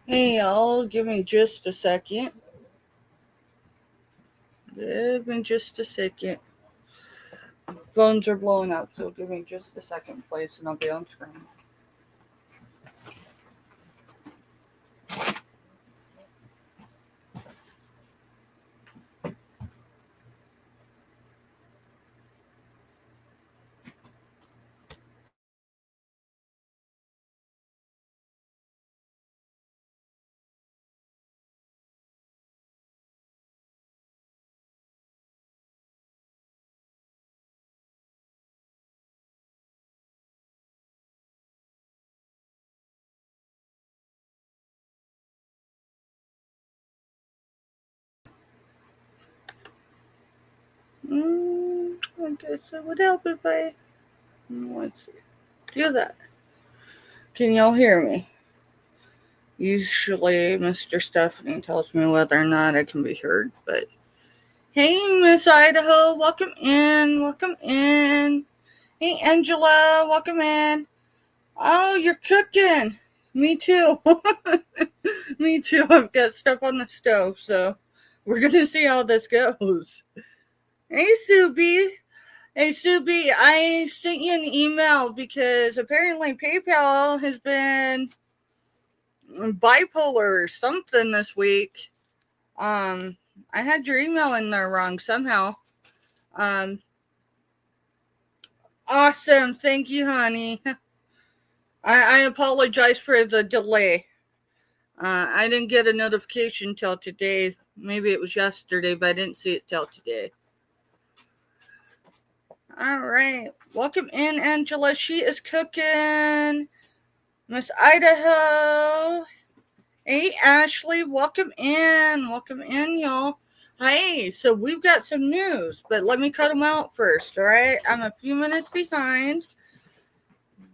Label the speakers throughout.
Speaker 1: Hey, y'all, give me just a second. Give me just a second. Phones are blowing up, so give me just a second, please, and I'll be on screen. I guess it would help if I let's do that. Can y'all hear me? Usually, Mr. Stephanie tells me whether or not I can be heard, but hey, Miss Idaho, welcome in, welcome in. Hey, Angela, welcome in. Oh, you're cooking. Me too. Me too. I've got stuff on the stove, so we're going to see how this goes. Hey, Subi. Hey, Subi, I sent you an email because apparently PayPal has been bipolar or something this week. I had your email in there wrong somehow. Awesome. Thank you, honey. I apologize for the delay. I didn't get a notification till today. Maybe it was yesterday, but I didn't see it till today. All right. Welcome in, Angela. She is cooking. Miss Idaho. Hey, Ashley. Welcome in. Welcome in, y'all. Hey, so we've got some news, but let me cut them out first, all right? I'm a few minutes behind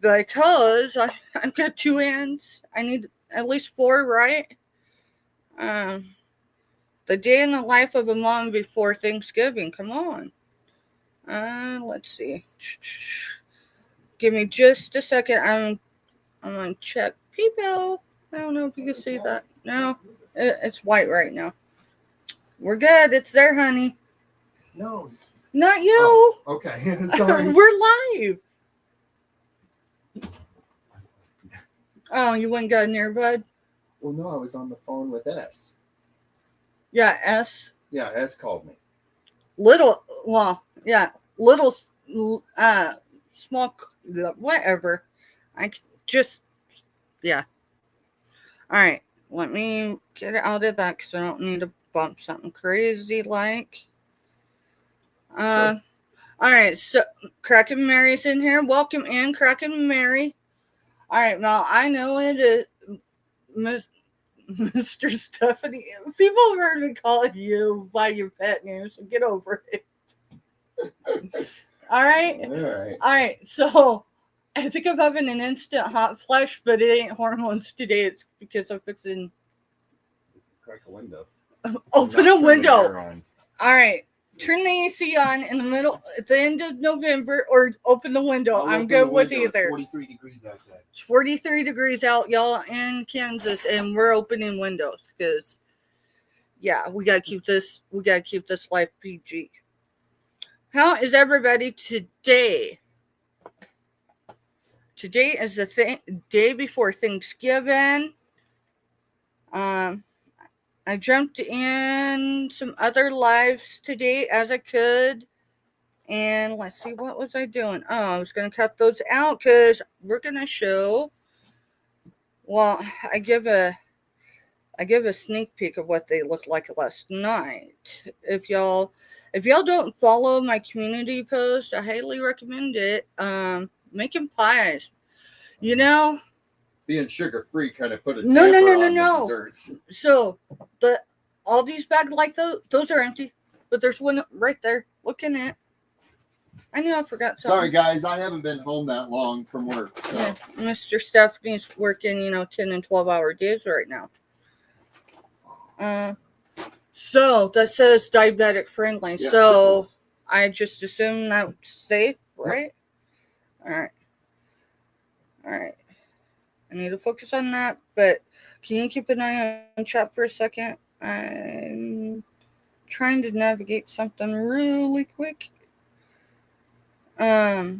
Speaker 1: because I've got two hands. I need at least four, right? The day in the life of a mom before Thanksgiving. Come on. Let's see. Give me just a second. I'm gonna check PayPal. I don't know if you can see that. No, it's white right now. We're good. It's there, honey.
Speaker 2: No.
Speaker 1: Not you.
Speaker 2: Oh, okay. Sorry.
Speaker 1: We're live. Oh, you went and got an earbud?
Speaker 2: Well, no, I was on the phone with S.
Speaker 1: Yeah, S.
Speaker 2: Yeah, S called me.
Speaker 1: Little, small, whatever. Yeah. All right, let me get out of that because I don't need to bump something crazy like. All right, so Kraken Mary's in here. Welcome in, Kraken Mary. All right, now I know it is Mr. Stephanie. People have heard me call you by your pet name, so get over it. All right?
Speaker 2: All
Speaker 1: right, so I think I'm having an instant hot flush, but it ain't hormones today. It's because I'm fixing.
Speaker 2: Crack a window.
Speaker 1: Open a window. All right. Turn the AC on in the middle at the end of November or open the window. I'm good with either.
Speaker 2: It's 43 degrees outside.
Speaker 1: It's 43 degrees out, y'all, in Kansas, and we're opening windows because, yeah, we gotta keep this life PG. How is everybody today? Today is the day before Thanksgiving. I jumped in some other lives today as I could. And let's see, what was I doing? Oh, I was going to cut those out because we're going to show. Well, I give a sneak peek of what they looked like last night. If y'all don't follow my community post, I highly recommend it. Making pies. You know,
Speaker 2: being sugar free kind of put a damper on the desserts.
Speaker 1: So all these bags like those are empty, but there's one right there. Look in it. I knew I forgot something.
Speaker 2: Sorry, guys. I haven't been home that long from work. So.
Speaker 1: Yeah, Mr. Stephanie's working, 10 and 12-hour days right now. So that says diabetic friendly. Yeah, so I just assume that's safe, right? Yep. All right. I need to focus on that. But can you keep an eye on chat for a second? I'm trying to navigate something really quick. Let's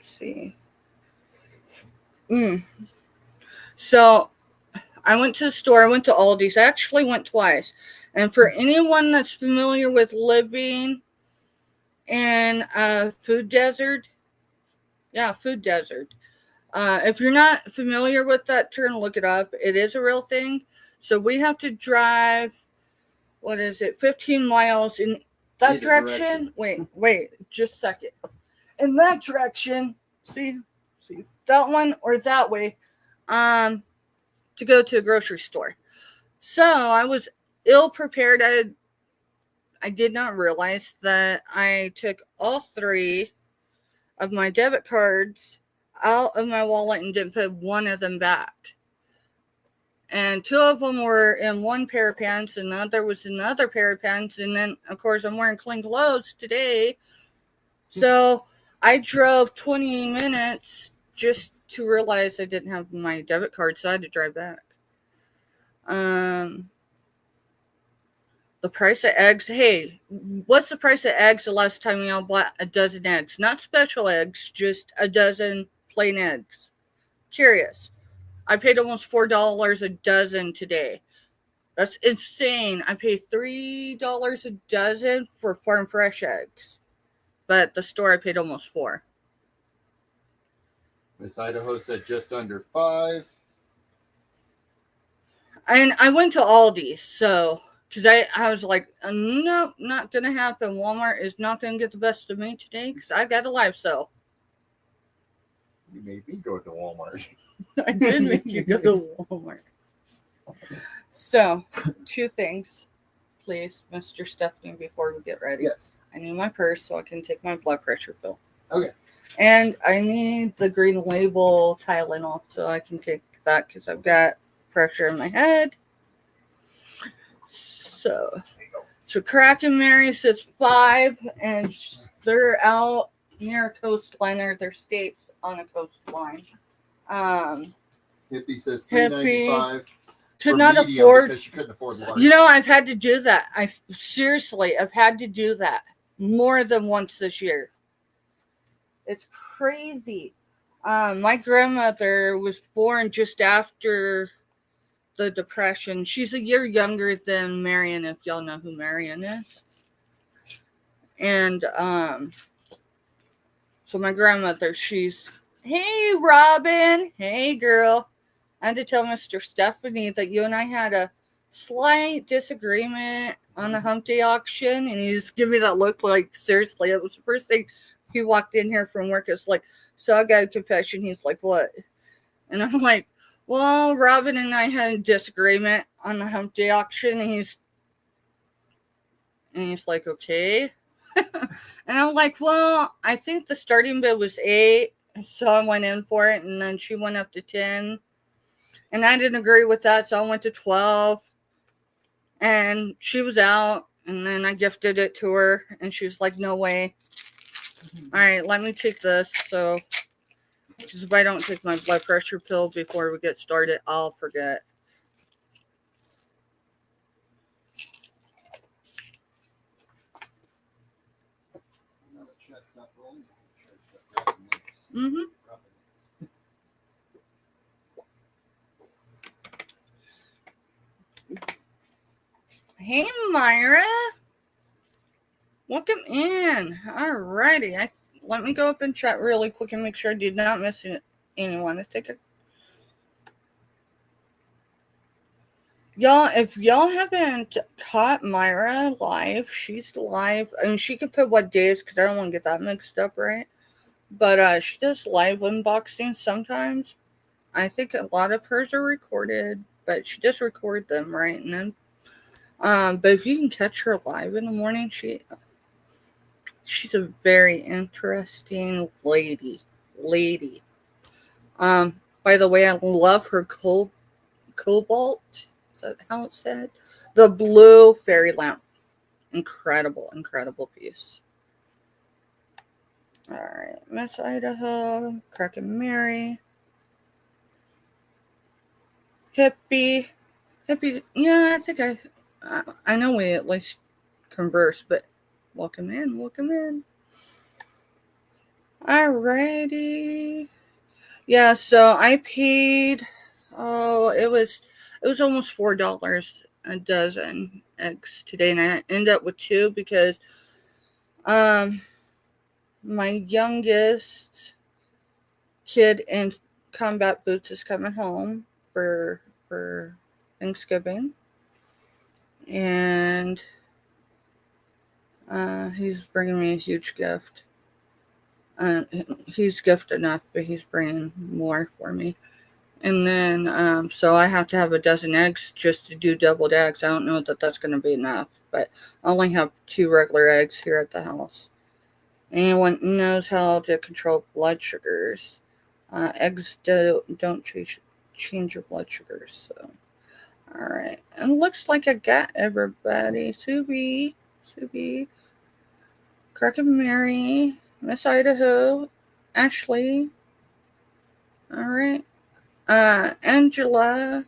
Speaker 1: see. So I went to the store. I went to Aldi's. I actually went twice. And for anyone that's familiar with living in a food desert, food desert. If you're not familiar with that term, look it up. It is a real thing. So we have to drive, 15 miles in that direction? Wait, just a second. In that direction, see that one or that way, to go to a grocery store. So I was ill prepared. I did not realize that I took all 3 of my debit cards out of my wallet and didn't put one of them back. And 2 of them were in one pair of pants, and the other was another pair of pants. And then, of course, I'm wearing clean clothes today. So I drove 20 minutes just to realize I didn't have my debit card, so I had to drive back. The price of eggs. Hey, what's the price of eggs the last time y'all bought a dozen eggs? Not special eggs, just a dozen plain eggs. Curious. I paid almost $4 a dozen today. That's insane. I paid $3 a dozen for farm fresh eggs. But at the store I paid almost $4.
Speaker 2: Miss Idaho said just under 5.
Speaker 1: And I went to Aldi's, so because I was like, nope, not gonna happen. Walmart is not gonna get the best of me today because I got a live sale.
Speaker 2: You made me go to Walmart.
Speaker 1: I did make you go to Walmart. So, 2 things, please, Mr. Stephanie, before we get ready.
Speaker 2: Yes.
Speaker 1: I need my purse so I can take my blood pressure pill.
Speaker 2: Okay.
Speaker 1: And I need the green label Tylenol so I can take that because I've got pressure in my head. So Crack and Mary says 5, and they're out near a coastline, or their state's on a coastline.
Speaker 2: Hippie says $3.95.
Speaker 1: Could not afford,
Speaker 2: because she couldn't afford large.
Speaker 1: I've had to do that. I've had to do that more than once this year. It's crazy. My grandmother was born just after the Depression. She's a year younger than Marion, if y'all know who Marion is. And so my grandmother, hey Robin, hey girl. I had to tell Mr. Stephanie that you and I had a slight disagreement on the hump day auction, and he just gave me that look like, seriously, it was the first thing he walked in here from work. It's like, so I got a confession. He's like, what? And I'm like, well, Robin and I had a disagreement on the hump day auction, and he's like, okay. And I'm like, well, I think the starting bid was 8, so I went in for it, and then she went up to 10. And I didn't agree with that, so I went to 12. And she was out, and then I gifted it to her, and she was like, no way. All right, let me take this. So, because if I don't take my blood pressure pill before we get started, I'll forget. Mm-hmm. Hey, Myra. Welcome in. Alrighty. Let me go up and chat really quick and make sure I did not miss anyone. Y'all, if y'all haven't caught Myra live, she's live. I mean, she can put what days because I don't want to get that mixed up, right? But she does live unboxing sometimes. I think a lot of hers are recorded, but she does record them, right? And then, but if you can catch her live in the morning, she's a very interesting lady. By the way, I love her cobalt. Is that how it's said? The blue fairy lamp. Incredible piece. All right, Miss Idaho, Crack and Mary. Hippie. Yeah, I think I know we at least converse, but welcome in. Alrighty. Yeah, so I paid, it was almost $4 a dozen eggs today, and I ended up with 2 because my youngest kid in combat boots is coming home for Thanksgiving, and he's bringing me a huge gift. He's gift enough, but he's bringing more for me. And then, so I have to have a dozen eggs just to do deviled eggs. I don't know that that's going to be enough, but I only have 2 regular eggs here at the house. Anyone knows how to control blood sugars? Eggs don't change your blood sugars. So, all right. And it looks like I got everybody. Subi, Crack Mary, Miss Idaho, Ashley. All right. Angela.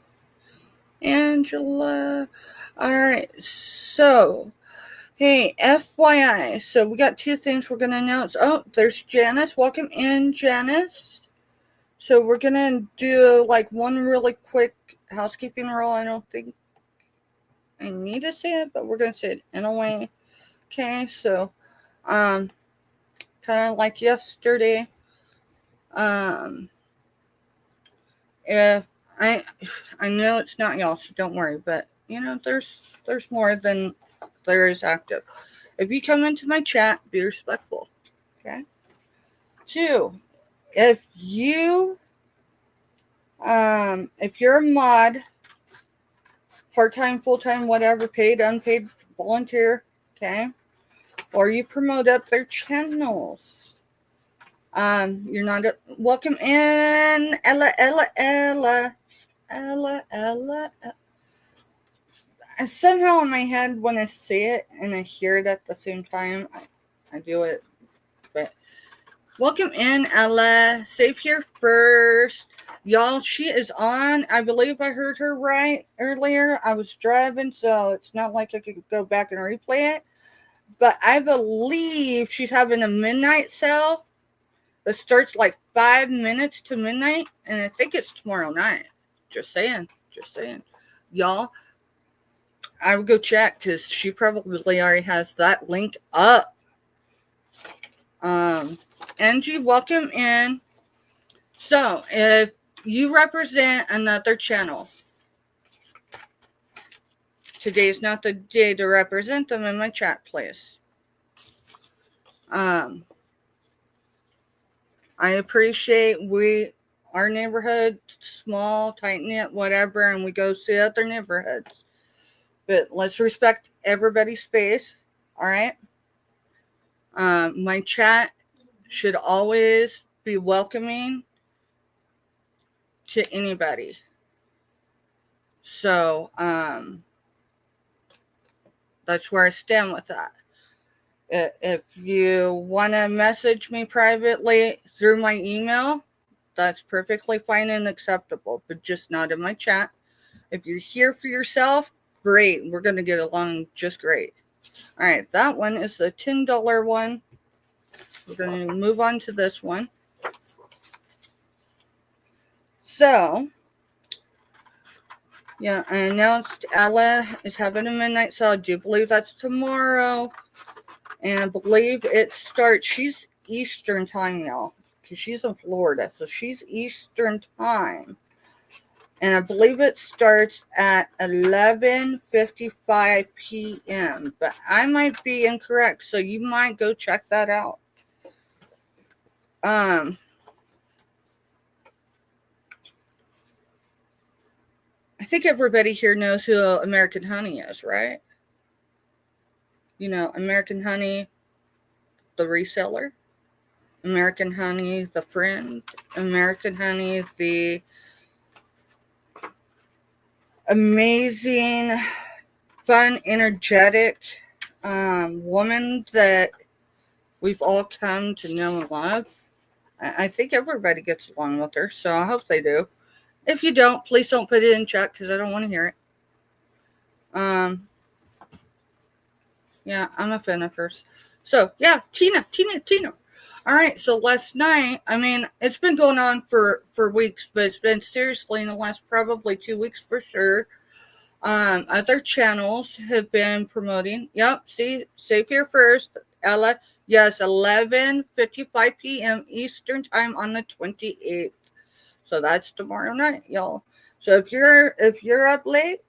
Speaker 1: All right. So, hey, FYI. So we got 2 things we're going to announce. Oh, there's Janice. Welcome in, Janice. So we're going to do like one really quick housekeeping rule. I don't think I need to say it, but we're going to say it anyway. Okay. So, kind of like yesterday. If I know it's not y'all, so don't worry, but there's more than there is active. If you come into my chat, be respectful. Okay. 2, if you're a mod, part-time, full-time, whatever, paid, unpaid, volunteer, okay, or you promote other channels, you're not welcome in, Ella. Somehow in my head, when I say it and I hear it at the same time, I do it. But welcome in, Ella. Save here first. Y'all, she is on. I believe I heard her right earlier. I was driving, so it's not like I could go back and replay it. But I believe she's having a midnight sale that starts like 5 minutes to midnight, and I think it's tomorrow night. Just saying. Y'all, I would go check because she probably already has that link up. Angie, welcome in. So, if you represent another channel, today's not the day to represent them in my chat, please. I appreciate our neighborhood, small, tight-knit, whatever, and we go see other neighborhoods. But let's respect everybody's space, all right? My chat should always be welcoming to anybody. So, that's where I stand with that. If you want to message me privately through my email, that's perfectly fine and acceptable, but just not in my chat. If you're here for yourself, great. We're going to get along just great. All right, that one is the $10 one. We're going to move on to this one. So, yeah, I announced Ella is having a midnight sale. I do believe that's tomorrow. And I believe it starts, she's Eastern time now, because she's in Florida. So she's Eastern time. And I believe it starts at 11:55 p.m. But I might be incorrect, so you might go check that out. I think everybody here knows who American Honey is, right? You know, American Honey, the reseller. American Honey, the friend. American Honey, the amazing, fun, energetic woman that we've all come to know and love. I think everybody gets along with her, so I hope they do. If you don't, please don't put it in chat because I don't want to hear it. Yeah, I'm a fan of hers. So, yeah, Tina. All right, so last night, I mean, it's been going on for weeks, but it's been seriously in the last probably 2 weeks for sure. Other channels have been promoting. Yep, see, save here first. Ella, yes, 11:55 p.m. Eastern time on the 28th. So that's tomorrow night, y'all. So if you're up late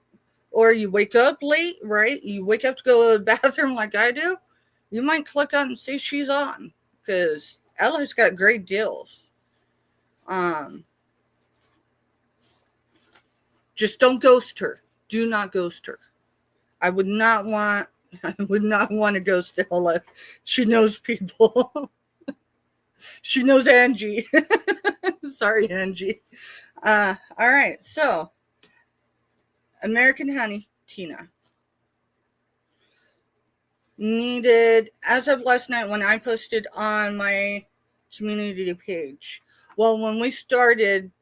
Speaker 1: or you wake up late, right? You wake up to go to the bathroom like I do, you might click on and see she's on because Ella's got great deals. Just don't ghost her. Do not ghost her. I would not want to ghost Ella. She knows people. She knows Angie. Sorry, Angie. All right, so American Honey, Tina. Needed, as of last night when I posted on my community page. Well, when we started,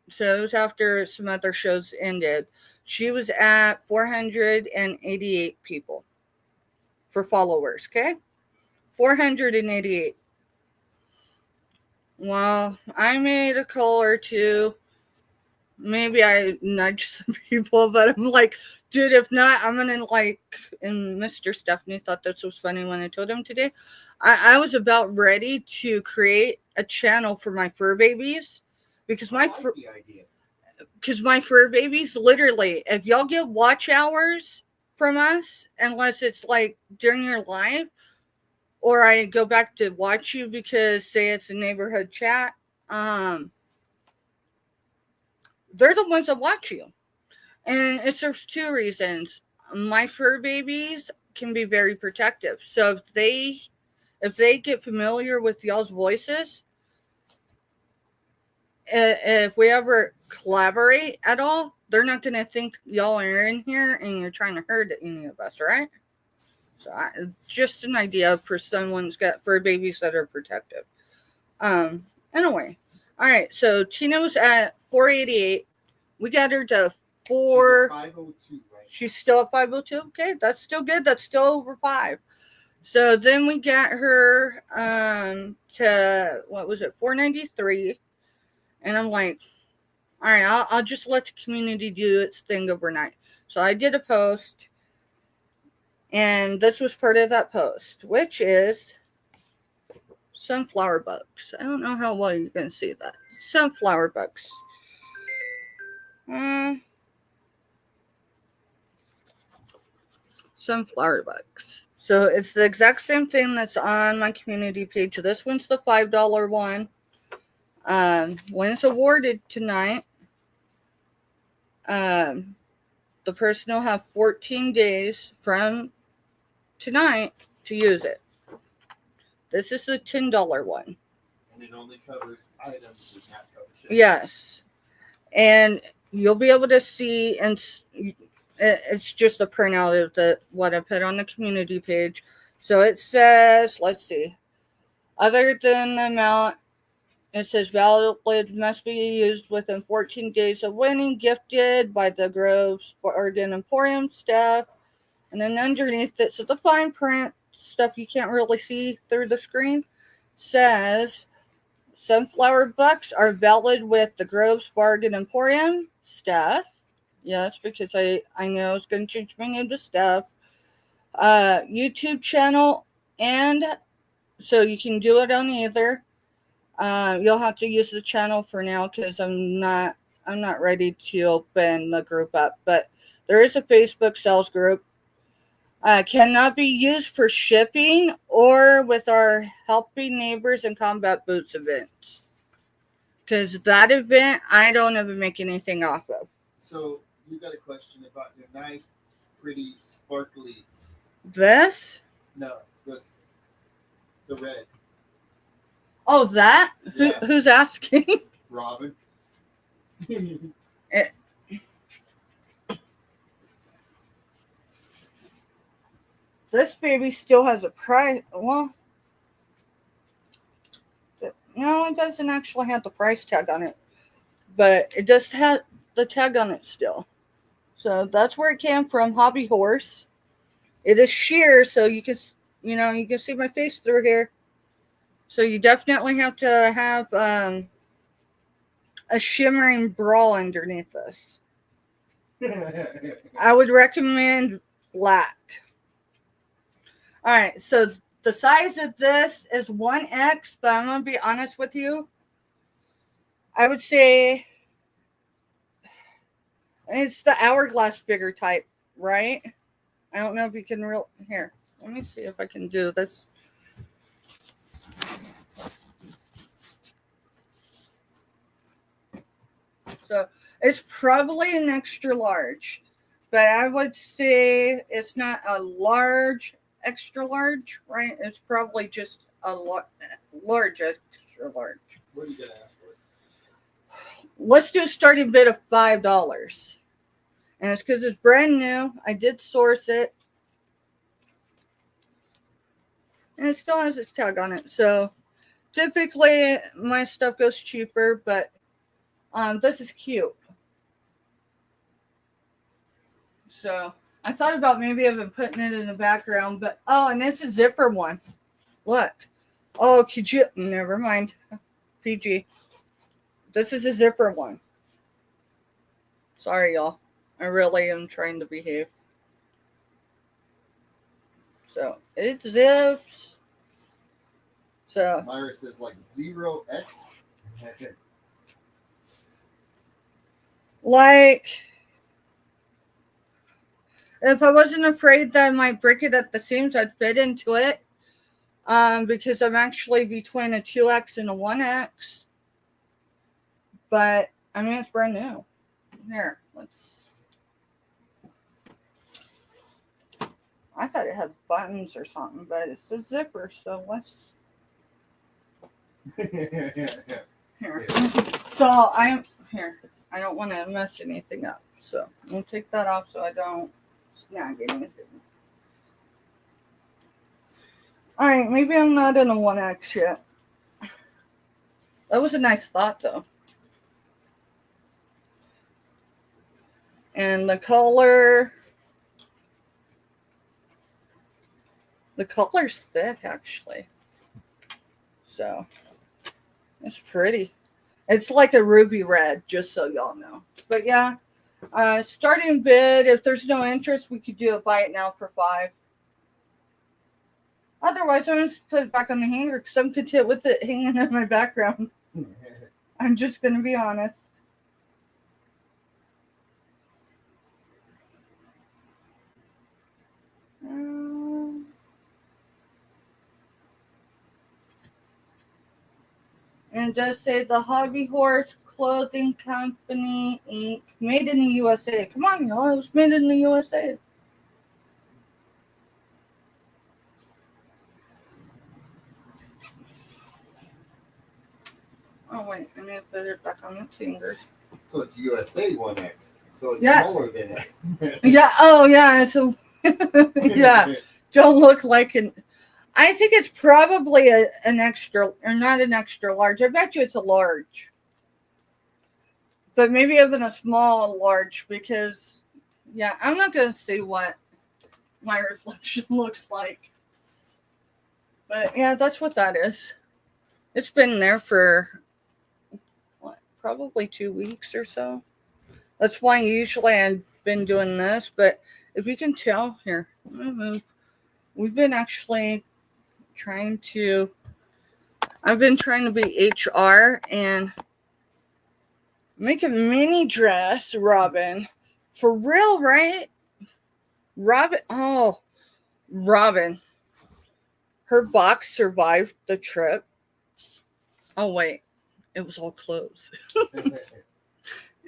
Speaker 1: so it was after some other shows ended, she was at 488 people for followers, okay? 488. Well, I made a call or two. Maybe I nudged some people, but I'm like, dude, if not, I'm gonna and Mr. Stephanie thought this was funny when I told him today. I was about ready to create a channel for my fur babies because my fur babies, literally, if y'all get watch hours from us, unless it's like during your life, or I go back to watch you because say it's a neighborhood chat, they're the ones that watch you. And it serves two reasons. My fur babies can be very protective. So if they get familiar with y'all's voices, if we ever collaborate at all, they're not going to think y'all are in here and you're trying to hurt any of us, right? So just an idea for someone's got fur babies that are protective. Anyway, all right. So Tina was at 488. We got her to 502. Right? She's still at 502. Okay, that's still good. That's still over 5. So then we got her to what was it, 493, and I'm like, all right, I'll just let the community do its thing overnight. So I did a post, and this was part of that post, which is sunflower bugs. I don't know how well you can see that. Sunflower bugs. Sunflower bugs. So it's the exact same thing that's on my community page. This one's the $5 one. When it's awarded tonight, the person will have 14 days from tonight to use it. This is the $10 one.
Speaker 2: And it only covers items, does not cover shipping.
Speaker 1: Yes. And you'll be able to see, and it's just a printout of what I put on the community page. So it says, let's see, other than the amount, it says valid must be used within 14 days of winning, gifted by the Grove's Bargain Emporium staff. And then underneath it, so the fine print stuff you can't really see through the screen, says sunflower bucks are valid with the Grove's Bargain Emporium staff. Yes, because I know it's going to change my name to Steph. YouTube channel, and so you can do it on either. You'll have to use the channel for now because I'm not ready to open the group up. But there is a Facebook sales group. Cannot be used for shipping or with our Helping Neighbors and Combat Boots events. Because that event, I don't ever make anything off of.
Speaker 2: So you got a question about your nice, pretty, sparkly.
Speaker 1: This?
Speaker 2: No, the red.
Speaker 1: Oh, that? Yeah. Who's asking?
Speaker 2: Robin.
Speaker 1: This baby still has a price. Well, no, it doesn't actually have the price tag on it. But it does have the tag on it still. So that's where it came from, Hobby Horse. It is sheer, so you can see my face through here. So you definitely have to have a shimmering bra underneath this. I would recommend black. All right, so the size of this is 1X, but I'm going to be honest with you. I would say it's the hourglass figure type, right? I don't know if you can here. Let me see if I can do this. So it's probably an extra large, but I would say it's not a large, extra large, right? It's probably just a large, extra large.
Speaker 2: What are you going to ask for?
Speaker 1: Let's do a starting bid of $5. And it's because it's brand new. I did source it. And it still has its tag on it. So typically my stuff goes cheaper, but this is cute. So I thought about maybe even putting it in the background, but and it's a zipper one. Look. Oh, could you? Never mind. PG. This is a zipper one. Sorry, y'all. I really am trying to behave. So it zips. So
Speaker 2: Myra says like 0X.
Speaker 1: Like, if I wasn't afraid that I might break it at the seams, I'd fit into it. Because I'm actually between a 2X and a 1X. But, I mean, it's brand new. Here, I thought it had buttons or something, but it's a zipper, so let's... Here. So, I don't want to mess anything up. So, I'll take that off so I don't snag anything. Alright, maybe I'm not in a 1X yet. That was a nice thought, though. And the color's thick, actually. So, it's pretty. It's like a ruby red, just so y'all know. But yeah, starting bid, if there's no interest, we could do a buy it now for $5. Otherwise, I'm going to put it back on the hanger because I'm content with it hanging in my background. I'm just going to be honest. And it does say the Hobby Horse Clothing Company, Inc., made in the USA. Come on, y'all. It was made in the USA. Oh, wait. I need to put it back on the fingers.
Speaker 2: So it's USA 1X. So it's smaller than it.
Speaker 1: Yeah. Oh, yeah. It's a... yeah. Don't look like an... I think it's probably an extra, or not an extra large. I bet you it's a large. But maybe even a small large because, yeah, I'm not going to see what my reflection looks like. But, yeah, that's what that is. It's been there for, probably 2 weeks or so. That's why usually I've been doing this. But if you can tell, here, I'm going to move. We've been actually... I've been trying to be HR and make a mini dress, Robin. For real, right? Robin. Her box survived the trip. Oh, wait. It was all closed.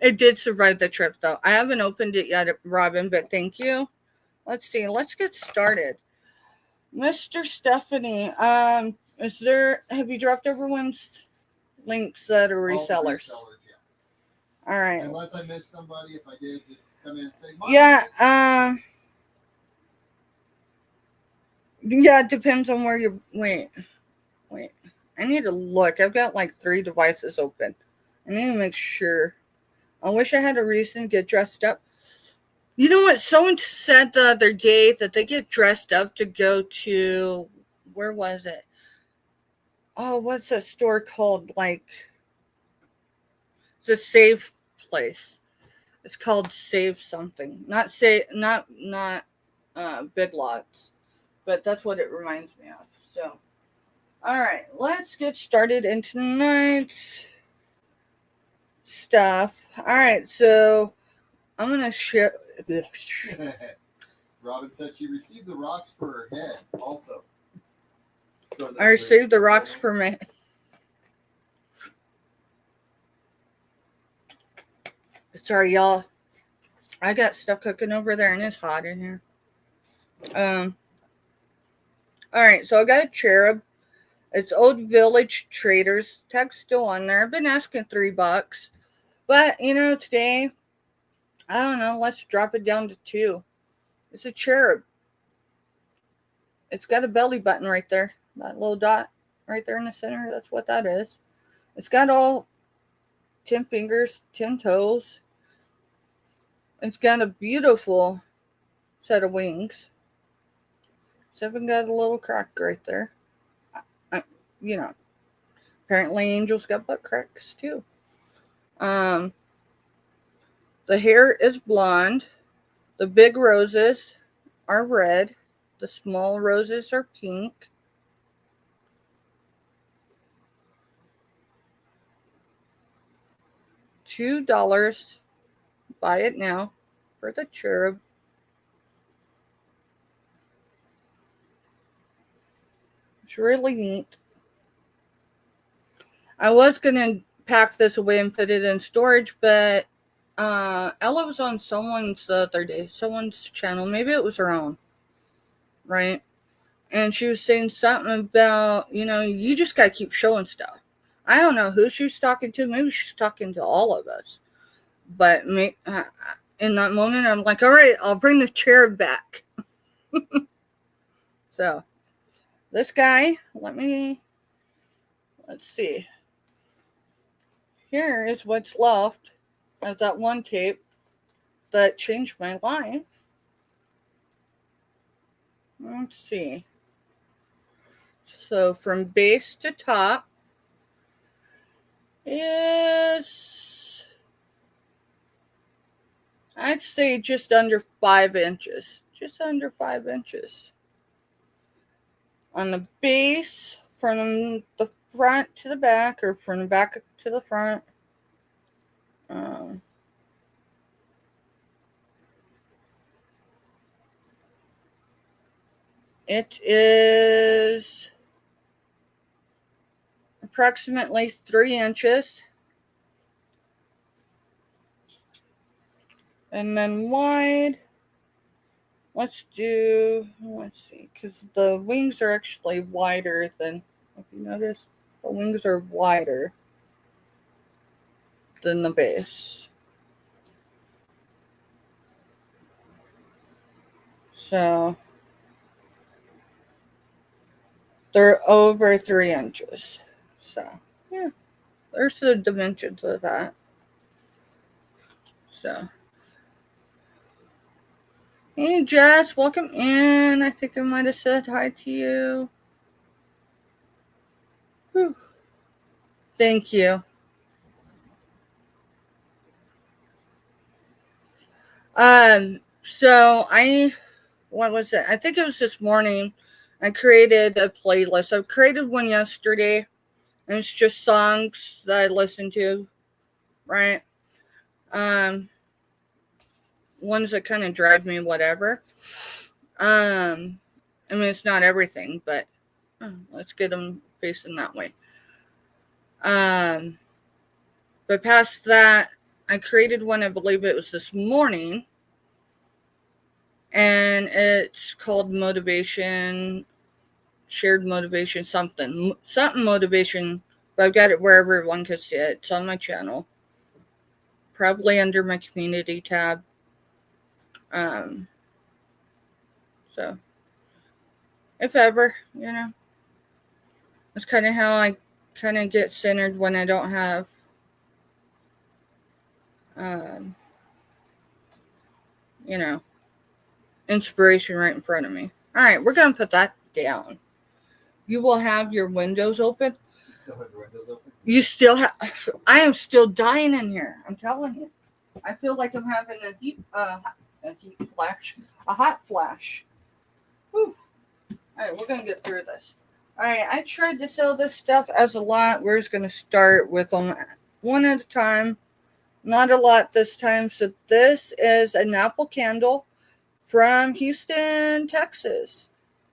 Speaker 1: It did survive the trip, though. I haven't opened it yet, Robin, but thank you. Let's see. Let's get started. Mr. Stephanie, have you dropped everyone's links that are resellers?
Speaker 2: Yeah.
Speaker 1: All right.
Speaker 2: Unless I missed somebody, if I did, just come in and say, Mom.
Speaker 1: Yeah, yeah, it depends on where you, wait. I need to look. I've got like 3 devices open. I need to make sure. I wish I had a reason to get dressed up. You know what? Someone said the other day that they get dressed up to go to, where was it? Oh, what's that store called? Like, the Save place. It's called Save something. Not say not Big Lots, but that's what it reminds me of. So, all right, let's get started in tonight's stuff. All right, so I'm gonna share.
Speaker 2: Robin said she received the rocks for her head also. So
Speaker 1: I received the rocks for me. Sorry, y'all. I got stuff cooking over there, and it's hot in here. All right, so I got a cherub. It's Old Village Traders. Tag's still on there. I've been asking $3, but today, I don't know. Let's drop it down to $2. It's a cherub. It's got a belly button right there. That little dot right there in the center. That's what that is. It's got all 10 fingers, 10 toes. It's got a beautiful set of wings. It's even got a little crack right there. Apparently angels got butt cracks too. The hair is blonde. The big roses are red. The small roses are pink. $2. Buy it now for the cherub. It's really neat. I was going to pack this away and put it in storage, but Ella was on someone's the other day, someone's channel. Maybe it was her own, right? And she was saying something about, you just got to keep showing stuff. I don't know who she was talking to. Maybe she's talking to all of us. But in that moment, I'm like, all right, I'll bring the cherub back. So, this guy, let's see. Here is what's left of that one tape that changed my life. Let's see. So, from base to top is, I'd say, just under 5 inches. Just under 5 inches. On the base, from the front to the back, or from the back to the front, it is approximately 3 inches. And then wide, let's see, because the wings are actually wider than, if you notice, the wings are wider than the base. So, they're over 3 inches. So, yeah, there's the dimensions of that. So, hey, Jess, welcome in. I think I might have said hi to you. Whew. Thank you. So what was it? I think it was this morning. I created a playlist. I created one yesterday, and it's just songs that I listen to, right? Ones that kind of drive me, whatever. I mean, it's not everything, but let's get them facing that way. But past that, I created one, I believe it was this morning, and it's called Motivation, Shared Motivation, something motivation, but I've got it wherever everyone can see it. It's on my channel, probably under my community tab. So, if ever, that's kind of how I kind of get centered when I don't have um, you know, inspiration right in front of me. All right, we're going to put that down. You will have your windows open.
Speaker 2: You still have your windows open?
Speaker 1: You still have. I am still dying in here. I'm telling you. I feel like I'm having a heat flash, a hot flash. Whew. All right, we're gonna get through this. All right, I tried to sell this stuff as a lot. We're just gonna start with them one at a time. Not a lot this time. So this is an apple candle from Houston, Texas.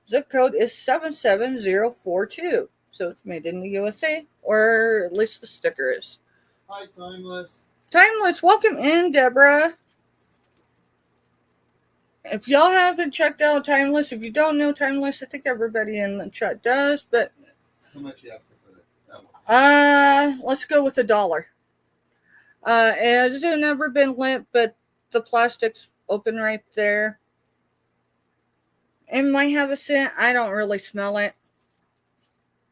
Speaker 1: Zip code is 77042. So it's made in the USA, or at least the sticker is.
Speaker 2: Hi, Timeless.
Speaker 1: Timeless, welcome in, Deborah. If y'all haven't checked out Timeless, if you don't know Timeless, I think everybody in the chat does, but
Speaker 2: how much you asking for that one?
Speaker 1: Let's go with $1. It has never been lit, but the plastic's open right there. It might have a scent. I don't really smell it.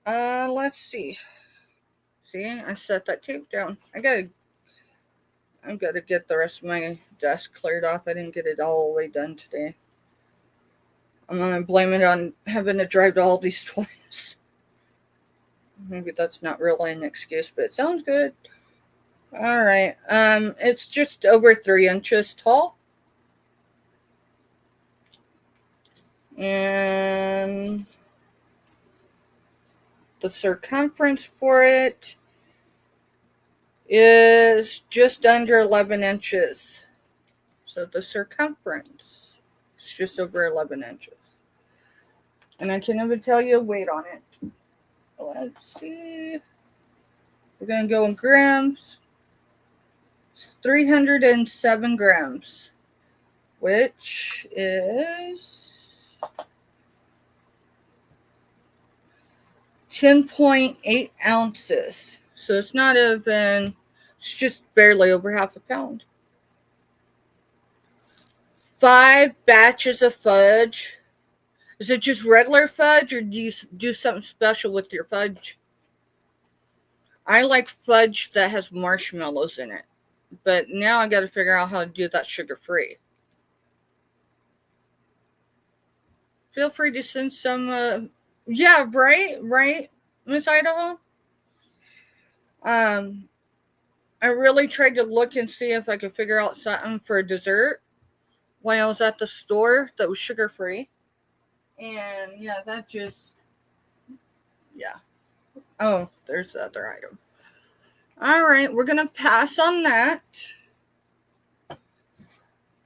Speaker 1: Let's see. See, I set that tape down. I've got to get the rest of my desk cleared off. I didn't get it all the way done today. I'm going to blame it on having to drive to Aldi's twice. Maybe that's not really an excuse, but it sounds good. All right. It's just over 3 inches tall. And the circumference for it is just under 11 inches. So the circumference is just over 11 inches. And I can't even tell you a weight on it. Let's see. We're going to go in grams. It's 307 grams, which is 10.8 ounces. So it's not even, it's just barely over half a pound. 5 batches of fudge. Is it just regular fudge, or do you do something special with your fudge? I like fudge that has marshmallows in it. But now I got to figure out how to do that sugar-free. Feel free to send some, yeah, right, Miss Idaho? I really tried to look and see if I could figure out something for dessert when I was at the store that was sugar-free. And, yeah, that just, yeah. Oh, there's the other item. All right, we're going to pass on that.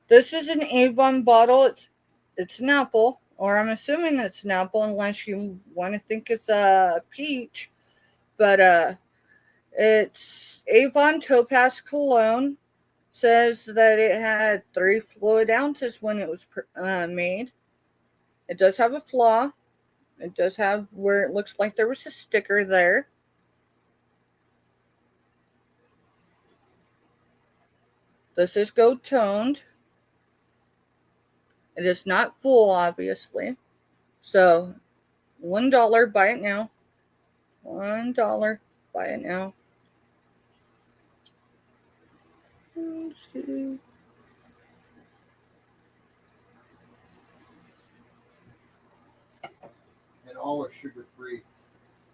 Speaker 1: This is an Avon bottle. It's an apple, or I'm assuming it's an apple unless you want to think it's a peach. But it's Avon Topaz Cologne. Says that it had 3 fluid ounces when it was made. It does have a flaw. It does have where it looks like there was a sticker there. This is gold toned. It is not full, obviously. So, $1, buy it now. $1, buy it now. Let's see.
Speaker 2: And all are sugar free.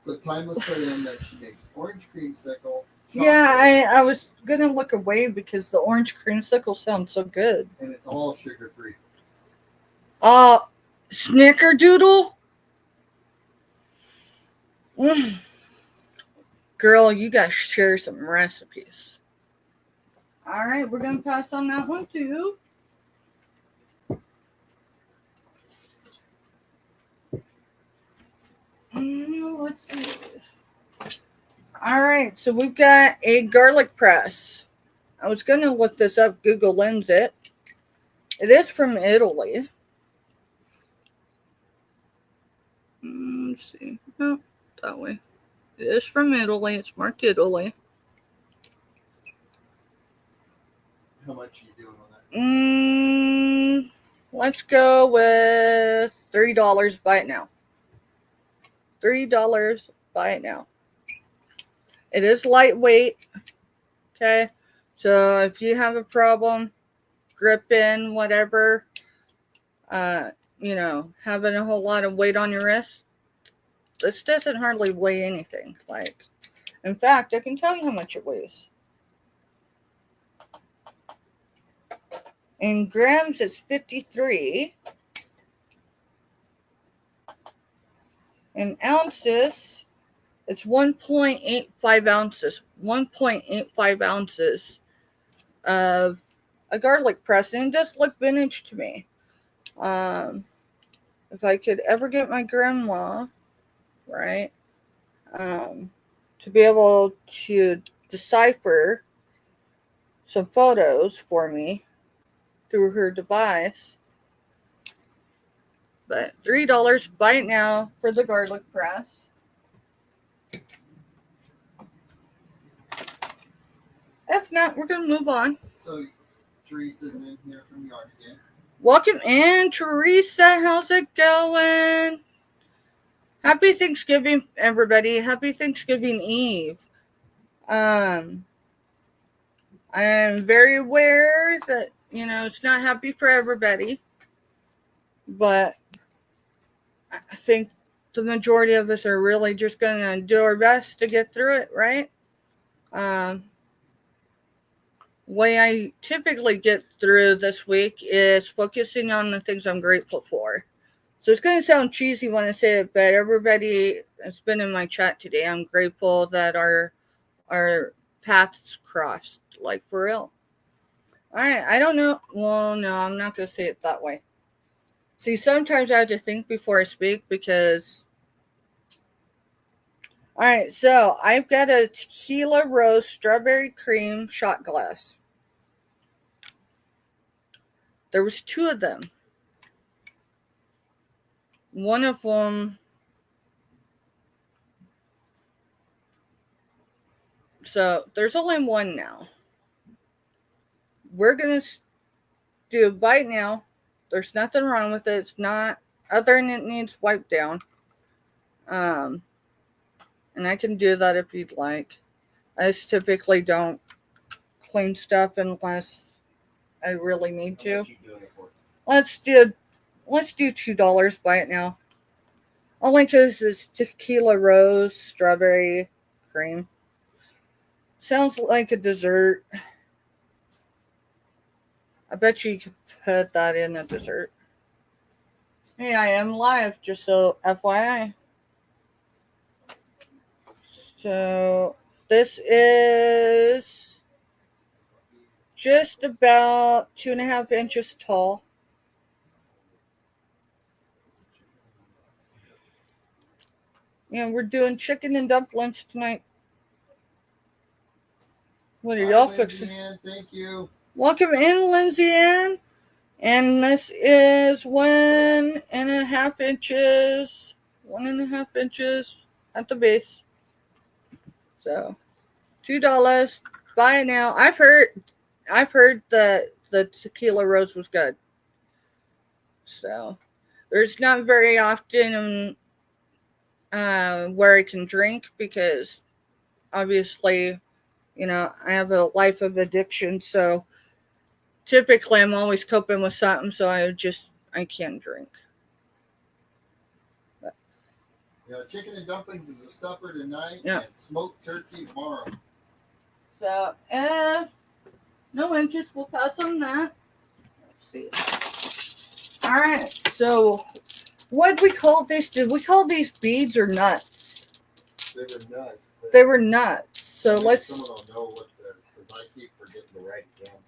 Speaker 2: So Timeless put in that she makes orange creamsicle.
Speaker 1: Yeah, I was gonna look away because the orange creamsicle sounds so good.
Speaker 2: And it's all sugar free.
Speaker 1: Snickerdoodle? Girl, you gotta share some recipes. All right, we're gonna pass on that one too. Let's see. All right, so we've got a garlic press. I was gonna look this up. Google Lens it. It is from Italy. Let's see. No, that way. It is from Italy. It's marked Italy.
Speaker 2: How much are you doing on that?
Speaker 1: Let's go with $3. Buy it now. $3. Buy it now. It is lightweight. Okay. So if you have a problem gripping, whatever, having a whole lot of weight on your wrist, this doesn't hardly weigh anything. Like, in fact, I can tell you how much it weighs. In grams, it's 53. In ounces, it's 1.85 ounces. 1.85 ounces of a garlic press. And it does look vintage to me. If I could ever get my grandma, right, to be able to decipher some photos for me through her device. But $3, buy it now for the garlic press. If not, we're going to move on.
Speaker 2: So, Teresa's in here from Yard again.
Speaker 1: Welcome in, Teresa. How's it going? Happy Thanksgiving, everybody. Happy Thanksgiving Eve. I am very aware that, it's not happy for everybody. But I think the majority of us are really just going to do our best to get through it, right? Way I typically get through this week is focusing on the things I'm grateful for. So it's going to sound cheesy when I say it, but everybody that's been in my chat today, I'm grateful that our paths crossed, like for real. All right, I don't know. Well, no, I'm not going to say it that way. See, sometimes I have to think before I speak because... All right, so I've got a tequila rose strawberry cream shot glass. There was 2 of them. One of them... So there's only one now. We're going to do a bite now. There's nothing wrong with it. It's not, other than it needs wiped down. And I can do that if you'd like. I just typically don't clean stuff unless I really need to. Let's do $2. Buy it now. Only because it's tequila rose strawberry cream. Sounds like a dessert. I bet you could put that in a dessert. Hey, I am live, just so FYI. So this is just about 2.5 inches tall. And we're doing chicken and dumplings tonight. What are y'all fixing?
Speaker 2: Thank you.
Speaker 1: Welcome in, Lindsay Ann. And this is 1.5 inches. 1.5 inches at the base. So $2. Buy it now. I've heard that the tequila rose was good. So there's not very often where I can drink because obviously, I have a life of addiction. So typically I'm always coping with something. So I can't drink. But,
Speaker 2: chicken and dumplings is a supper tonight and smoked turkey tomorrow.
Speaker 1: So no inches, we'll pass on that. Let's see. All right. So what we call this? Did we call these beads or nuts?
Speaker 2: They were nuts.
Speaker 1: They were nuts. So let's.
Speaker 2: Someone will know what because I keep forgetting to write it down.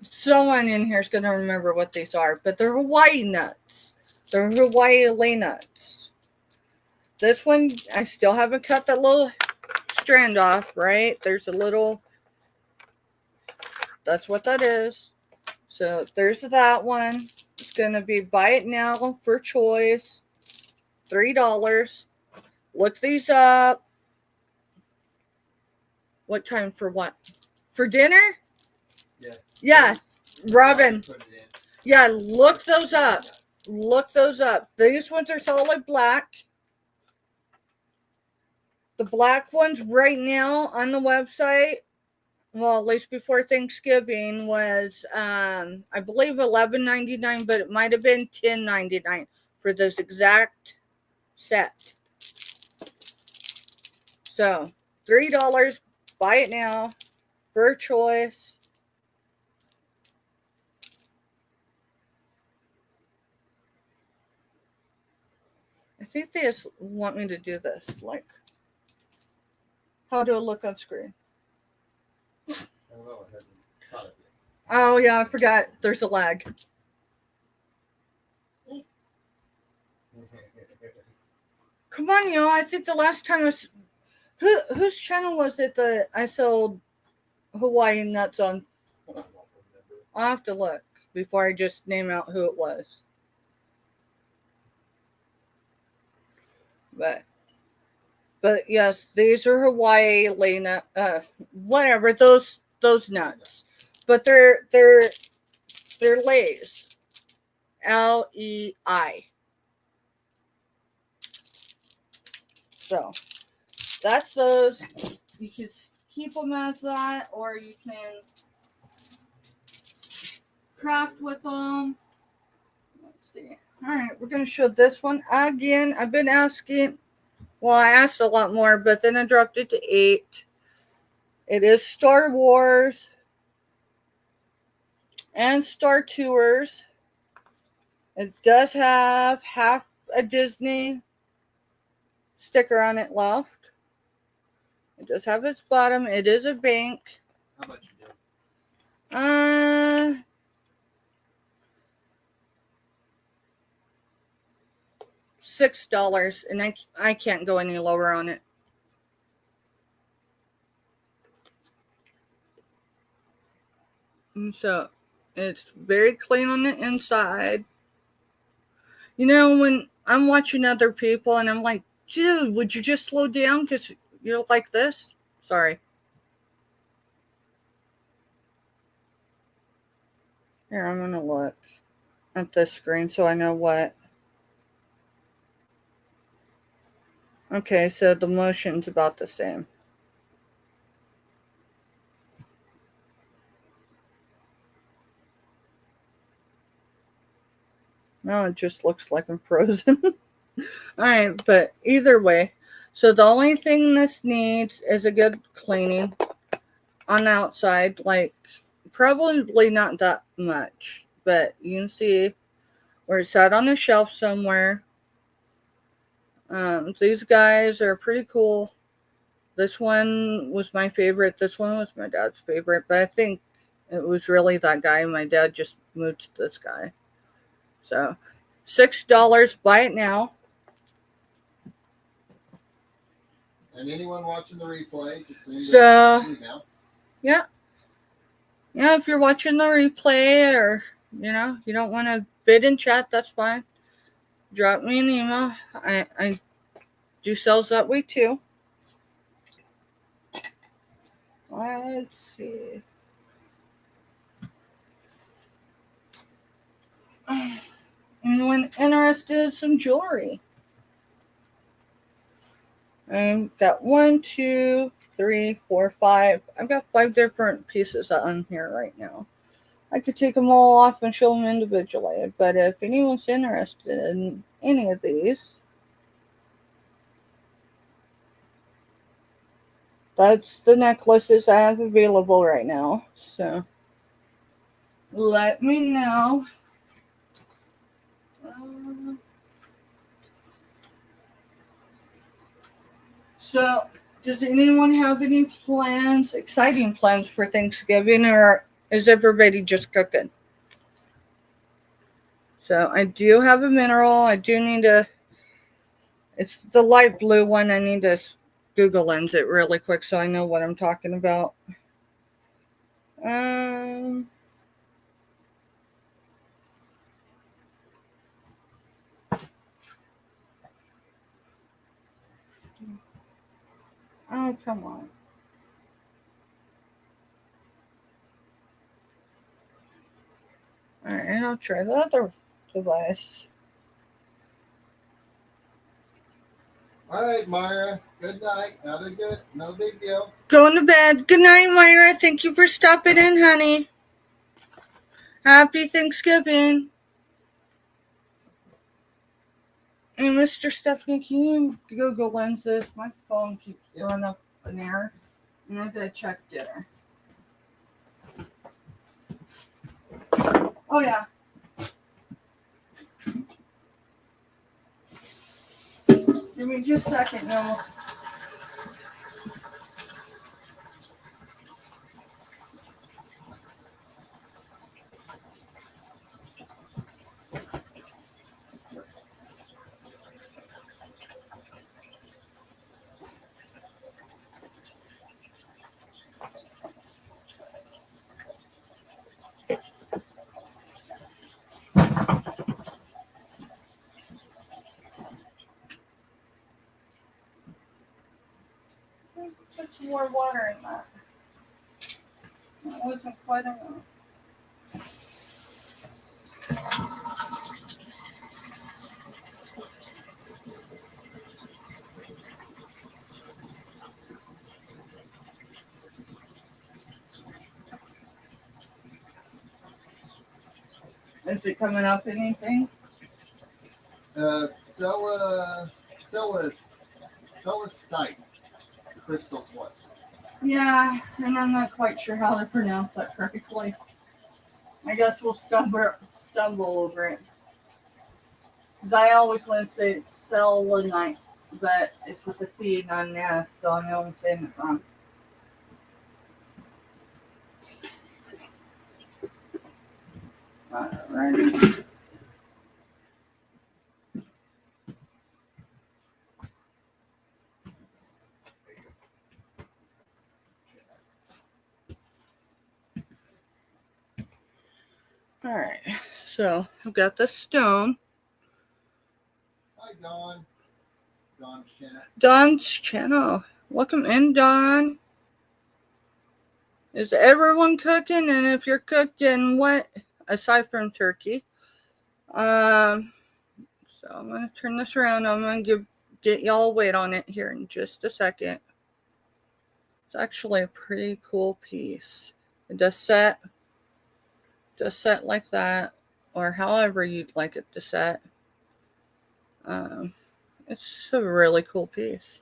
Speaker 1: Someone in here is going to remember what these are, but they're Hawaii nuts. They're Hawaii nuts. This one, I still haven't cut that little strand off, right? There's a little. That's what that is. So there's that one. It's going to be buy it now for choice. $3. Look these up. What time for what? For dinner?
Speaker 2: Yeah.
Speaker 1: Yeah. Robin. Yeah, look those up. Look those up. These ones are solid black. The black ones right now on the website well, at least before Thanksgiving, was I believe $11.99, but it might have been $10.99 for this exact set. So $3, buy it now, for choice. I think they just want me to do this. Like, how do it look on screen?
Speaker 2: I don't know. It hasn't caught it yet.
Speaker 1: Oh, yeah, I forgot. There's a lag. Come on, y'all. I think the last time I was. Whose channel was it that I sold Hawaii nuts on?
Speaker 2: I won't remember.
Speaker 1: I'll have to look before I just name out who it was. But yes, these are Hawaii Lena, whatever those nuts, but they're Lay's, LEI. So that's those. You can keep them as that, or you can craft with them. Let's see. All right, we're gonna show this one again. I've been asking. Well, I asked a lot more, but then I dropped it to 8. It is Star Wars and Star Tours. It does have half a Disney sticker on it left. It does have its bottom. It is a bank.
Speaker 2: How much you do?
Speaker 1: $6, and I can't go any lower on it. And so it's very clean on the inside. You know, when I'm watching other people and I'm like, dude, would you just slow down because you're like this? Sorry. Here, I'm going to look at this screen so I know what. Okay, so the motion's about the same. No, it just looks like I'm frozen. Alright, but either way. So the only thing this needs is a good cleaning on the outside. Like, probably not that much. But you can see where it's sat on a shelf somewhere. These guys are pretty cool. This one was my favorite. This one was my dad's favorite. But I think it was really that guy. My dad just moved to this guy. So $6. Buy it now.
Speaker 2: And anyone watching the replay, just send
Speaker 1: So,
Speaker 2: email.
Speaker 1: Yeah. Yeah, if you're watching the replay or, you don't want to bid in chat, that's fine. Drop me an email. I do sales that way too. Let's see. Anyone interested in some jewelry? I've got 1, 2, 3, 4, 5. I've got 5 different pieces on here right now. I could take them all off and show them individually, but if anyone's interested in any of these, that's the necklaces I have available right now. So let me know. So, does anyone have any plans, exciting plans for Thanksgiving, or is everybody just cooking? So, I do have a mineral. I do need to, it's the light blue one. I need to Google lens it really quick so I know what I'm talking about. Oh, come on. Alright, I'll try the other device.
Speaker 2: All right, Myra. Good night. Not a big deal.
Speaker 1: Going to bed. Good night, Myra. Thank you for stopping in, honey. Happy Thanksgiving. And Mr. Stephanie, can you Google lenses? My phone keeps throwing up an error. And I gotta check dinner. Oh, yeah. Give me just a second, no. Put some more water in that. That wasn't quite enough. Is it coming up anything?
Speaker 2: Celestite crystal plus.
Speaker 1: Yeah, and I'm not quite sure how to pronounce that correctly. I guess we'll stumble over it. Because I always want to say selenite, but it's with a C, not an S, so I know I'm saying it wrong. Alrighty. Alright, so I've got the stone.
Speaker 2: Hi, Dawn. Dawn's channel.
Speaker 1: Dawn's channel. Welcome in, Dawn. Is everyone cooking? And if you're cooking, what? Aside from turkey. So I'm going to turn this around. I'm going to get y'all weight on it here in just a second. It's actually a pretty cool piece. It does set like that, or however you'd like it to set. It's a really cool piece.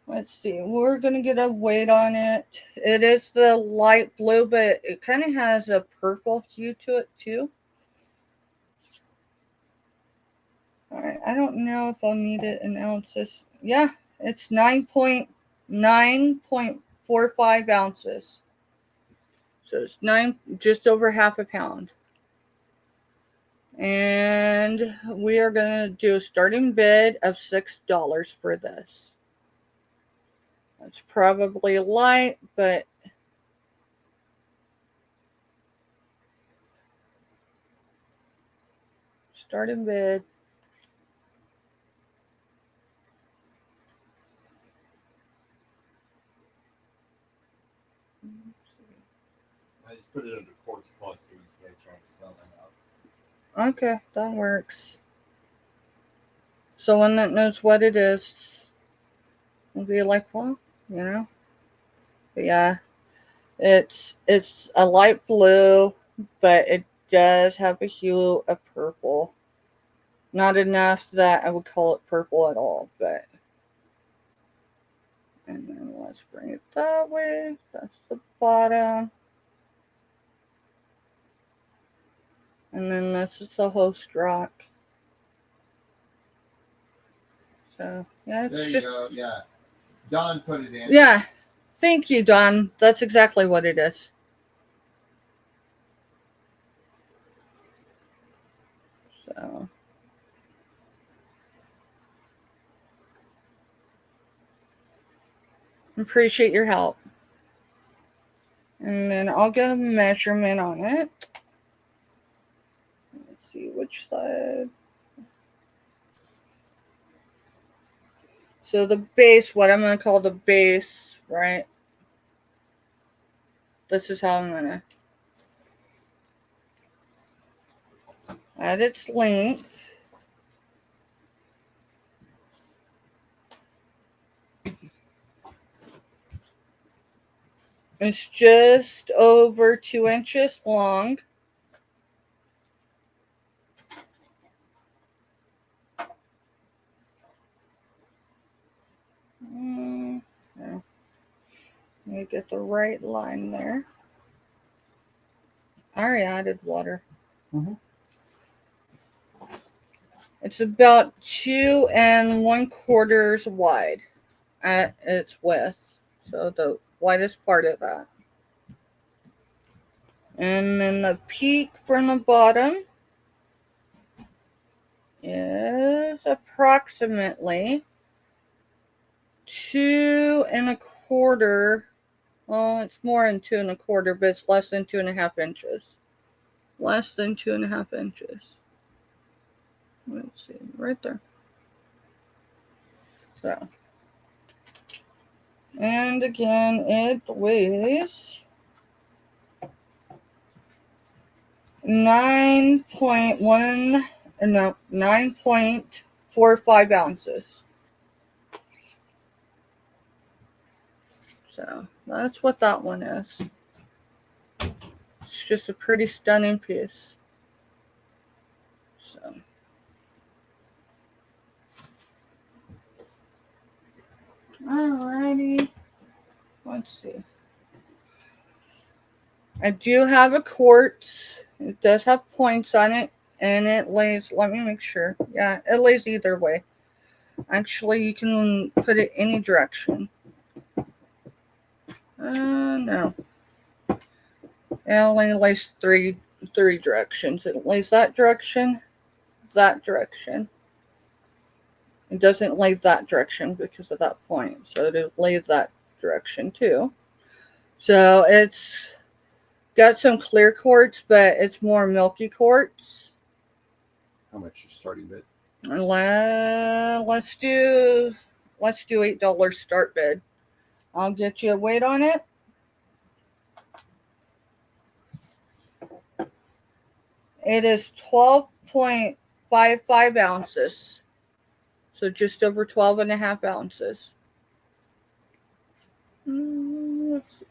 Speaker 1: Let's see. We're going to get a weight on it. It is the light blue, but it kind of has a purple hue to it too. All right. I don't know if I'll need it in ounces. Yeah, it's 9.45 ounces. So it's just over half a pound. And we are going to do a starting bid of $6 for this. That's probably light, but starting bid.
Speaker 2: I just put it under quartz plus so I try to spell that out.
Speaker 1: Okay, that works. So one that knows what it is will be like, well, you know. But yeah, it's a light blue, but it does have a hue of purple. Not enough that I would call it purple at all, but. And then let's bring it that way. That's the bottom. And then this is the host rock. So, yeah, it's
Speaker 2: there you
Speaker 1: just.
Speaker 2: Go. Yeah. Dawn put it in.
Speaker 1: Yeah. Thank you, Dawn. That's exactly what it is. So. Appreciate your help. And then I'll get a measurement on it. Let's see which side. So the base, what I'm going to call the base, right? This is how I'm going to add its length. It's just over 2 inches long. Yeah. Let me get the right line there. I already added water.
Speaker 2: Mm-hmm.
Speaker 1: It's about 2 1/4 wide at its width. So the widest part of that. And then the peak from the bottom is approximately 2 1/4. Well, it's more than 2 1/4, but it's less than 2.5 inches. Less than 2.5 inches. Let's see, right there. So, and again, it weighs 9.45 ounces. So that's what that one is. It's just a pretty stunning piece. So. Alrighty. Let's see. I do have a quartz. It does have points on it. And it lays, let me make sure. Yeah, it lays either way. Actually, you can put it any direction. No. It only lays three directions. It lays that direction. It doesn't lay that direction because of that point. So it lays that direction too. So it's got some clear quartz, but it's more milky quartz.
Speaker 2: How much is starting bid?
Speaker 1: Let's do $8 start bid. I'll get you a weight on it. It is 12.55 ounces. So just over 12.5 ounces. Let's see.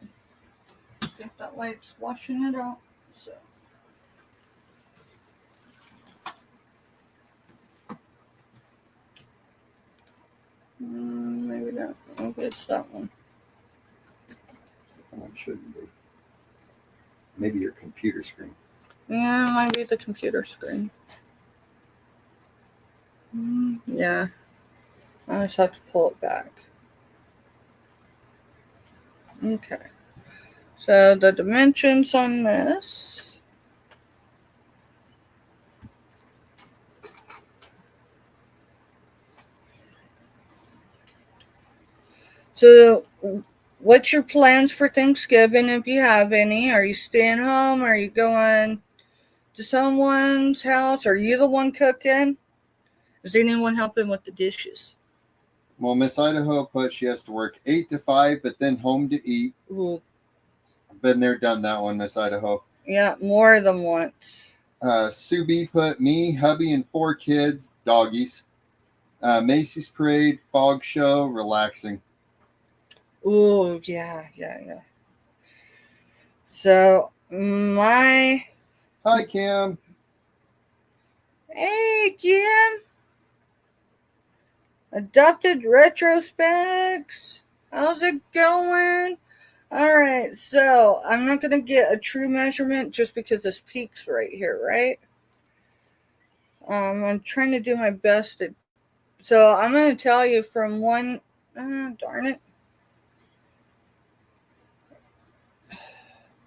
Speaker 1: I think that light's washing it out. So. Maybe not. Okay, it's that one.
Speaker 2: That one shouldn't be. Maybe your computer screen.
Speaker 1: Yeah, it might be the computer screen. Yeah. I just have to pull it back. Okay. So the dimensions on this. So what's your plans for Thanksgiving if you have any? Are you staying home? Are you going to someone's house? Are you the one cooking? Is anyone helping with the dishes?
Speaker 2: Well, Miss Idaho put she has to work 8 to 5, but then home to eat.
Speaker 1: Ooh.
Speaker 2: Been there, done that one, Miss Idaho.
Speaker 1: Yeah, more than once.
Speaker 2: Sue B put me, hubby, and 4 kids, doggies. Macy's Parade, fog show, relaxing.
Speaker 1: Ooh, yeah. So Hi,
Speaker 2: Kim.
Speaker 1: Hey, Kim. Adopted retrospects. How's it going? All right, so I'm not going to get a true measurement just because this peak's right here, right? I'm trying to do my best. So I'm going to tell you from one, darn it.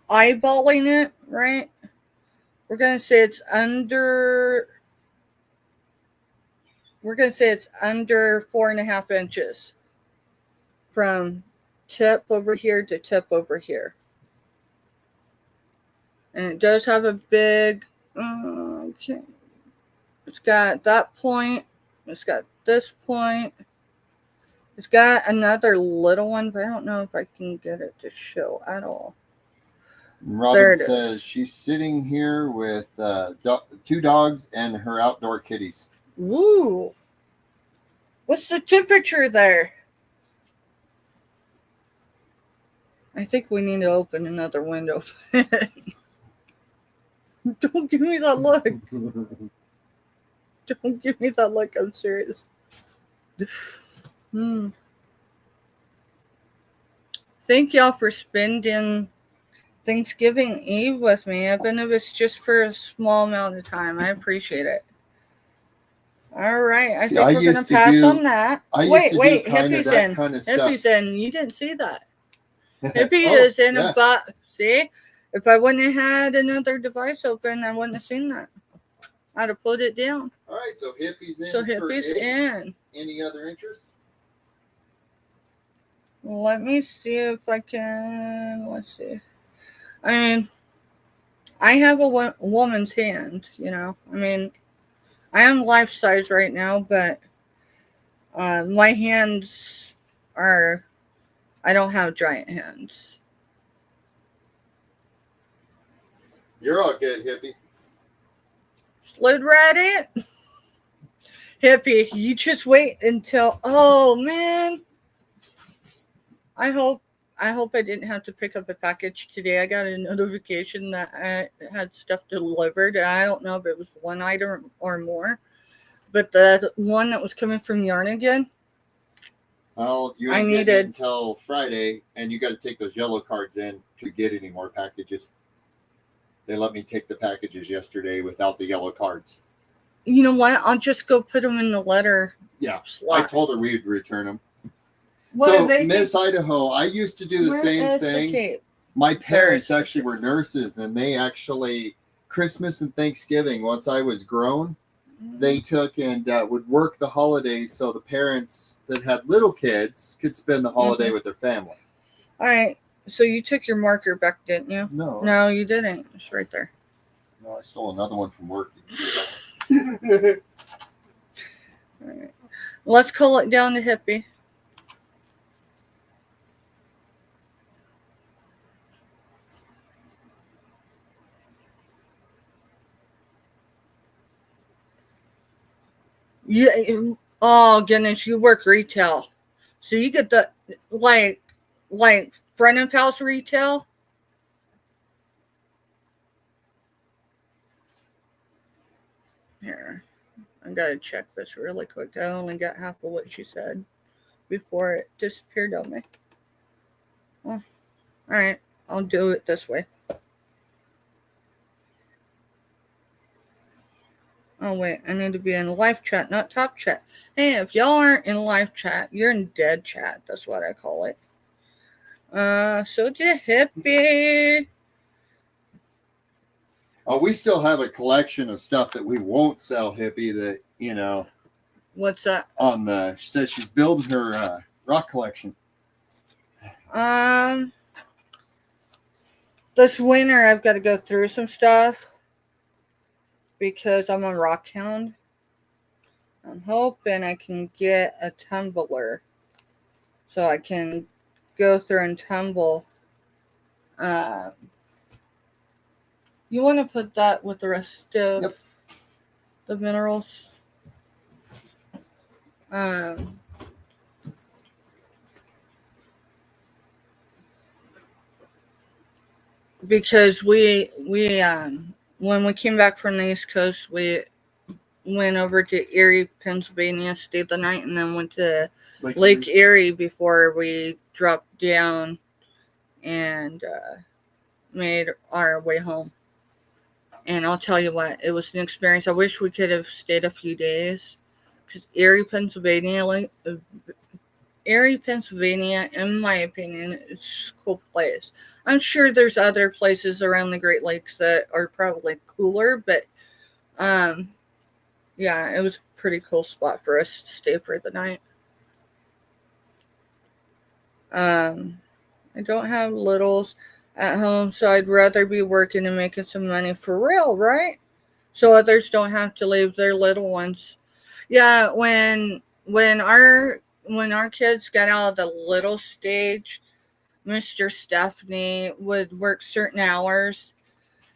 Speaker 1: Eyeballing it, right? We're going to say it's under 4.5 inches from tip over here to tip over here. And it does have a big, okay. It's got that point. It's got this point. It's got another little one, but I don't know if I can get it to show at all.
Speaker 2: Robin says she's sitting here with 2 dogs and her outdoor kitties.
Speaker 1: Woo! What's the temperature there? I think we need to open another window. Don't give me that look. Don't give me that look. I'm serious. Thank y'all for spending Thanksgiving Eve with me, even if it's just for a small amount of time. I appreciate it. All right, I think we're gonna pass on that. Wait, Hippie's in. Hippie's in. You didn't see that. Hippie is in a box. See, if I wouldn't have had another device open, I wouldn't have seen that. I'd have put it down.
Speaker 2: All right, so Hippie's in.
Speaker 1: So Hippie's in.
Speaker 2: Any other interest?
Speaker 1: Let me see if I can. Let's see. I mean, I have a woman's hand, you know. I mean, I am life size right now, but my hands are, I don't have giant hands.
Speaker 2: You're all good, Hippie.
Speaker 1: Slid right in. Hippie, you just wait until, oh man. I hope I didn't have to pick up a package today. I got a notification that I had stuff delivered. I don't know if it was one item or more, but the one that was coming from Yarn Again.
Speaker 2: Well, you ain't getting it until Friday, and you got to take those yellow cards in to get any more packages. They let me take the packages yesterday without the yellow cards.
Speaker 1: You know what? I'll just go put them in the letter.
Speaker 2: Yeah, slot. I told her we'd return them.
Speaker 1: What
Speaker 2: so, Miss Idaho, I used to do the same thing. My parents actually were nurses, and they actually, Christmas and Thanksgiving, once I was grown, they took and would work the holidays so the parents that had little kids could spend the holiday with their family.
Speaker 1: All right. So you took your marker back, didn't you?
Speaker 2: No.
Speaker 1: No, you didn't. It's right there.
Speaker 2: No, I stole another one from work.
Speaker 1: All right. Let's call it down to Hippie. Yeah. Oh goodness, you work retail, so you get the like front of house retail. Here, I gotta check this really quick. I only got half of what she said before it disappeared on me. Well, all right, I'll do it this way. Oh, wait, I need to be in live chat, not top chat. Hey, if y'all aren't in live chat, you're in dead chat. That's what I call it. So did Hippie.
Speaker 2: Oh, we still have a collection of stuff that we won't sell, Hippie, that, you know.
Speaker 1: What's that?
Speaker 2: She says she's building her rock collection.
Speaker 1: This winter I've got to go through some stuff because I'm a rock hound. I'm hoping I can get a tumbler so I can go through and tumble. You want to put that with the rest of the minerals? Because we when we came back from the East Coast, we went over to Erie, Pennsylvania, stayed the night, and then went to Lake Erie before we dropped down and made our way home. And I'll tell you what, it was an experience. I wish we could have stayed a few days because Erie, Pennsylvania, in my opinion, it's a cool place. I'm sure there's other places around the Great Lakes that are probably cooler, but yeah, it was a pretty cool spot for us to stay for the night. I don't have littles at home, so I'd rather be working and making some money for real, right? So others don't have to leave their little ones. Yeah, when our kids got out of the little stage, Mr. Stephanie would work certain hours.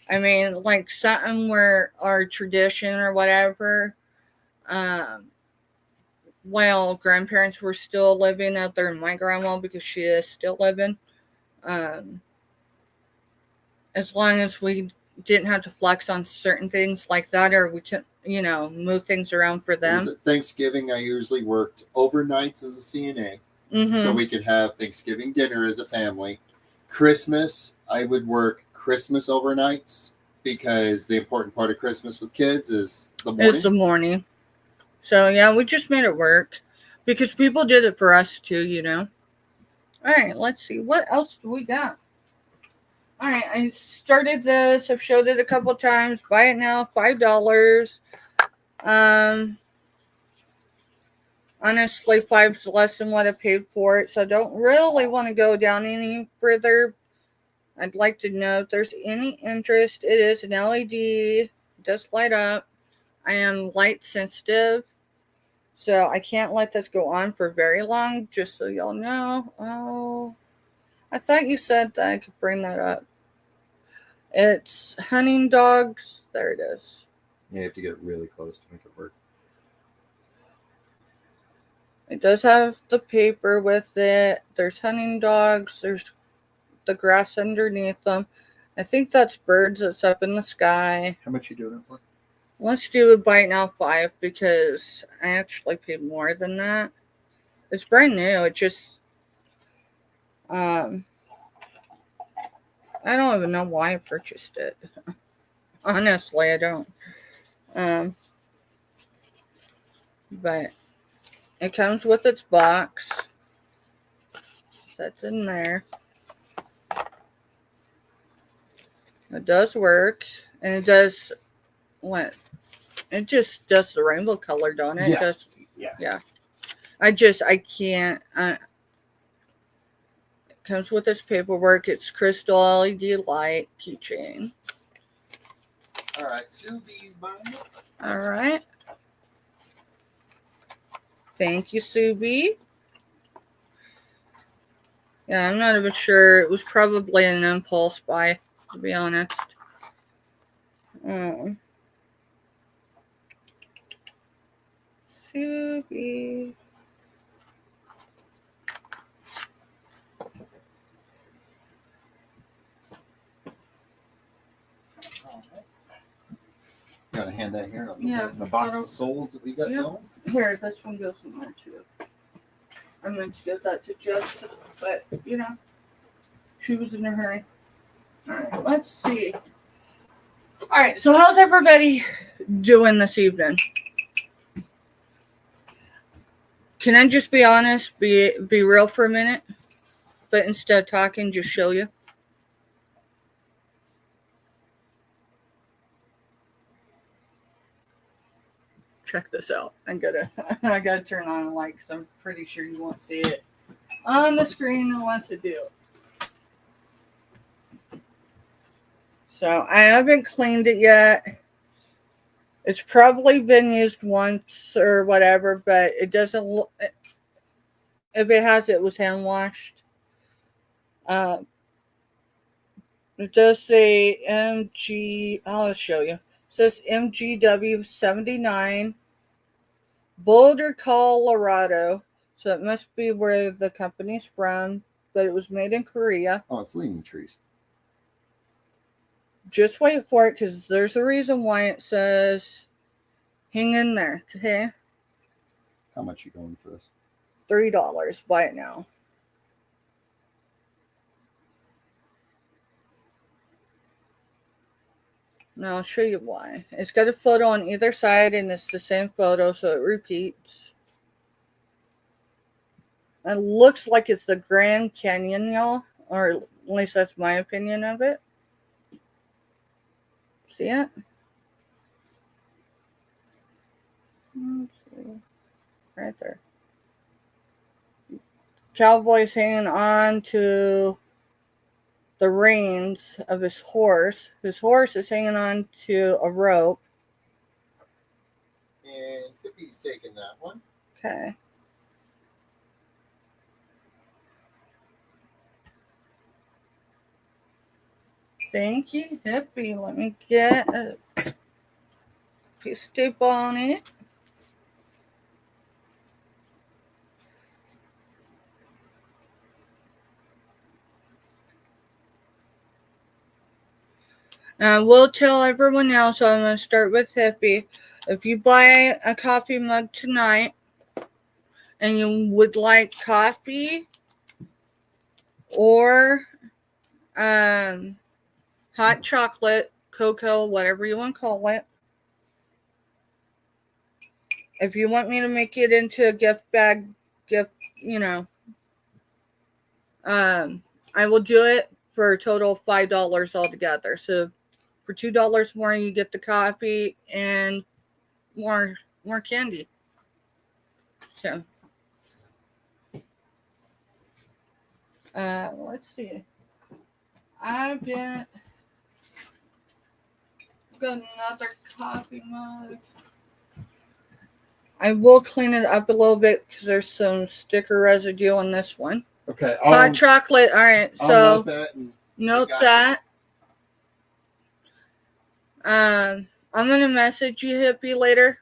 Speaker 1: I mean, like something where our tradition or whatever, while grandparents were still living out there, my grandma, because she is still living, As long as we didn't have to flex on certain things like that, or we can, move things around for them.
Speaker 2: Thanksgiving, I usually worked overnights as a CNA, so we could have Thanksgiving dinner as a family. Christmas, I would work Christmas overnights because the important part of Christmas with kids is the morning.
Speaker 1: It's the morning. So, yeah, we just made it work because people did it for us too, All right, let's see. What else do we got? All right, I started this. I've showed it a couple times. Buy it now, $5. Honestly, $5's less than what I paid for it, so I don't really want to go down any further. I'd like to know if there's any interest. It is an LED. It does light up. I am light sensitive, so I can't let this go on for very long, just so y'all know. Oh, I thought you said that I could bring that up. It's hunting dogs. There it is.
Speaker 2: Yeah, you have to get really close to make it work.
Speaker 1: It does have the paper with it. There's hunting dogs. There's the grass underneath them. I think that's birds that's up in the sky.
Speaker 2: How much you doing it for?
Speaker 1: Let's do a bite now, $5, because I actually paid more than that. It's brand new. It just, I don't even know why I purchased it. Honestly, I don't. But it comes with its box. That's in there. It does work, and it does what? It just does the rainbow color, don't it?
Speaker 2: Yeah.
Speaker 1: I can't. It comes with this paperwork. It's crystal LED light keychain.
Speaker 2: All right, Subi's buying it.
Speaker 1: All right. Thank you, Subi. Yeah, I'm not even sure. It was probably an impulse buy, to be honest. Subi.
Speaker 2: You gotta hand that here.
Speaker 1: Yeah.
Speaker 2: The box of souls that we got going.
Speaker 1: Here, this one goes in there too. I meant to give that to Jess, but she was in a hurry. All right, let's see. All right, so how's everybody doing this evening? Can I just be honest, be real for a minute, but instead of talking, just show you? Check this out. I gotta turn on the light because I'm pretty sure you won't see it on the screen unless I do. So I haven't cleaned it yet. It's probably been used once or whatever, but it doesn't look. If it has, it was hand washed. It does say MG. I'll show you. It says MGW 79, Boulder, Colorado. So it must be where the company's from, but it was made in Korea.
Speaker 2: Oh, it's leaning trees.
Speaker 1: Just wait for it, because there's a reason why it says hang in there, okay?
Speaker 2: How much are you going for this?
Speaker 1: $3. Buy it now. Now I'll show you why. It's got a photo on either side, and it's the same photo, so it repeats. It looks like it's the Grand Canyon, y'all, or at least that's my opinion of it. See it? Let's see. Right there. Cowboy's hanging on to the reins of his horse. His horse is hanging on to a rope.
Speaker 2: And Hippie's taking that one.
Speaker 1: Okay. Thank you, Hippie. Let me get a piece of tape on it. And I will tell everyone else, so I'm going to start with Hippie. If you buy a coffee mug tonight and you would like coffee or hot chocolate, cocoa, whatever you want to call it, if you want me to make it into a gift bag, I will do it for a total of $5 altogether. So for $2 more, you get the coffee and more candy. So, let's see. I've got another coffee mug. I will clean it up a little bit because there's some sticker residue on this one.
Speaker 2: Okay.
Speaker 1: Hot chocolate. All right. So note that. I'm gonna message you, Hippie, later.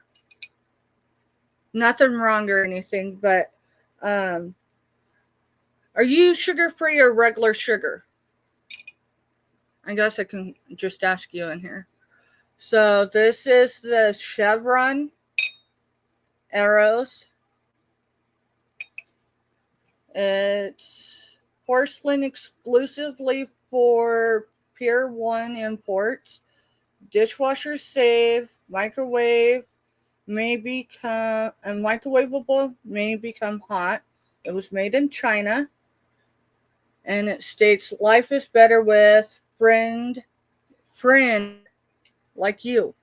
Speaker 1: Nothing wrong or anything, but are you sugar free or regular sugar? I guess I can just ask you in here. So this is the Chevron Arrows. It's porcelain exclusively for Pier 1 imports. Dishwasher safe, microwavable, may become hot. It was made in China. And it states life is better with friend like you.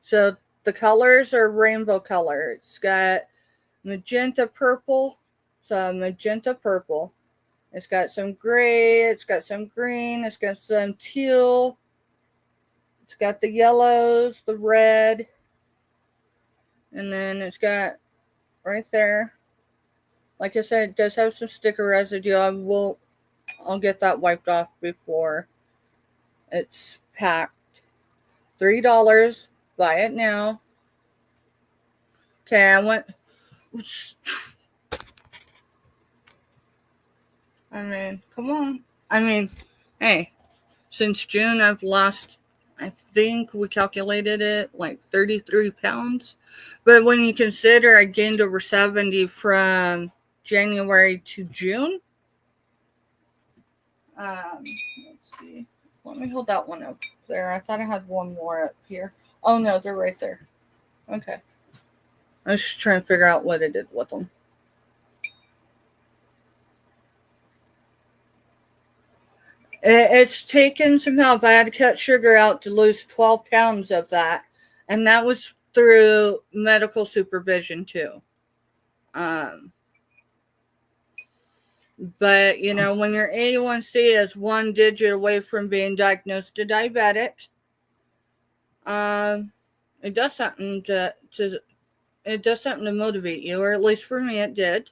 Speaker 1: So the colors are rainbow color. It's got magenta purple. So magenta purple. It's got some gray. It's got some green. It's got some teal. It's got the yellows, the red. And then it's got right there. Like I said, it does have some sticker residue. I'll get that wiped off before it's packed. $3. Buy it now. Okay, come on. Hey, since June I've lost, I think we calculated it, like 33 pounds. But when you consider I gained over 70 from January to June. Let's see. Let me hold that one up there. I thought I had one more up here. Oh, no, they're right there. Okay. I was just trying to figure out what I did with them. It's taken some help. I had to cut sugar out to lose 12 pounds of that. And that was through medical supervision, too. But, when your A1C is 1 digit away from being diagnosed a diabetic, it does something to motivate you, or at least for me it did.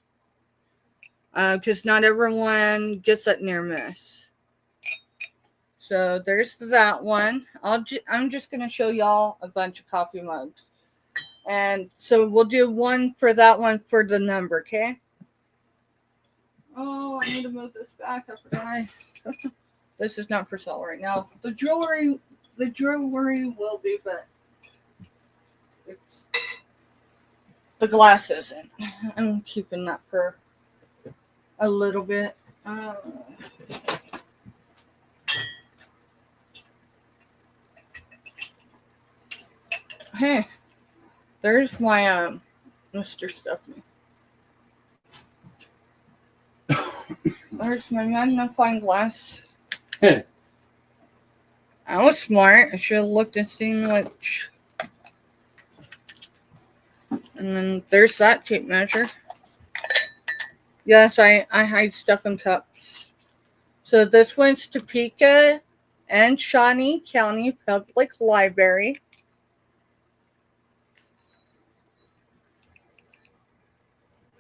Speaker 1: Because not everyone gets that near miss. So there's that one. I'm just going to show y'all a bunch of coffee mugs. And so we'll do one for that one for the number, okay? Oh, I need to move this back. I forgot. This is not for sale right now. The jewelry will be, but the glass isn't. I'm keeping that for a little bit. Hey, there's my Mr. Stephanie. There's my magnifying glass. I was smart. I should have looked and seen what. And then there's that tape measure. Yes, I hide stuff in cups. So this one's Topeka and Shawnee County Public Library.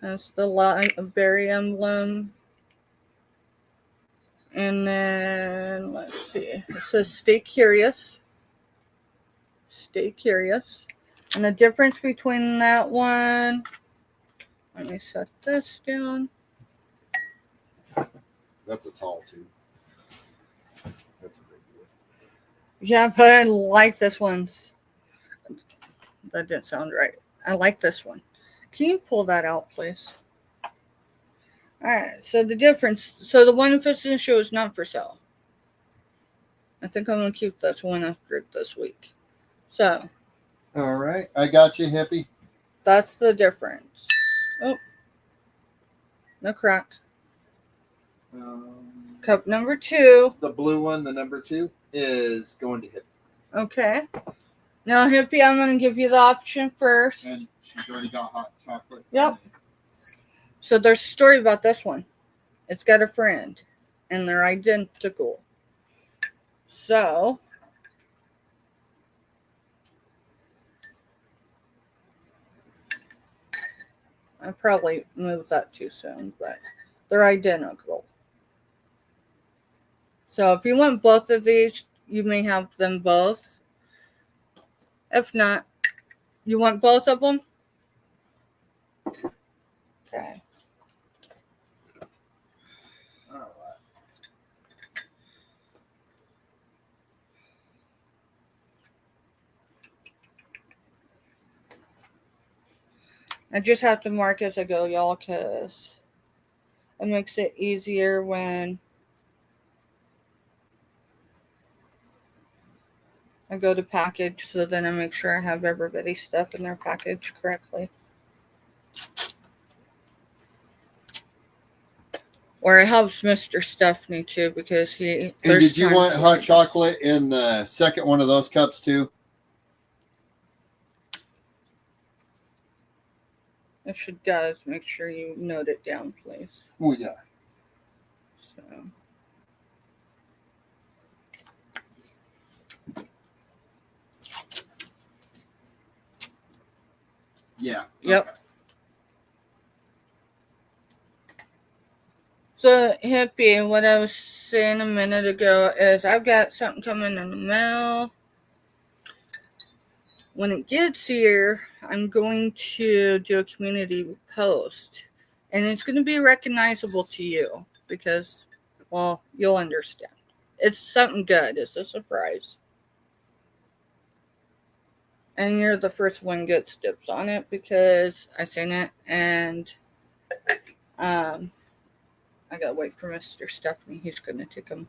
Speaker 1: That's the library emblem. And then, let's see. It says stay curious. Stay curious. And the difference between that one, let me set this down.
Speaker 2: That's a tall tube. That's a big deal.
Speaker 1: Yeah, but I like this one's. That didn't sound right. I like this one. Can you pull that out, please? Alright, so the difference. So the one in Fishing Show is not for sale. I think I'm going to keep this one after this week. So.
Speaker 2: Alright, I got you, hippie.
Speaker 1: That's the difference. Oh. No crack. Cup number 2.
Speaker 2: The blue one, the number 2, is going to hippie.
Speaker 1: Okay. Now, hippie, I'm going to give you the option first.
Speaker 2: And she's already got hot chocolate.
Speaker 1: Yep. So there's a story about this one. It's got a friend, and they're identical. So, I probably moved that too soon, but they're identical. So if you want both of these, you may have them both. If not, you want both of them? Okay. I just have to mark as I go, y'all, because it makes it easier when I go to package, so then I make sure I have everybody's stuff in their package correctly. Or it helps Mr. Stephanie too, because he.
Speaker 2: And did you want hot chocolate in the second one of those cups too?
Speaker 1: If she does, make sure you note it down, please.
Speaker 2: Oh, yeah.
Speaker 1: So.
Speaker 2: Yeah.
Speaker 1: Yep.
Speaker 2: Okay.
Speaker 1: So, hippie, what I was saying a minute ago is I've got something coming in the mail. When it gets here, I'm going to do a community post. And it's going to be recognizable to you because, well, you'll understand. It's something good. It's a surprise. And you're the first one gets dibs on it because I seen it. And I got to wait for Mr. Stephanie. He's going to take them.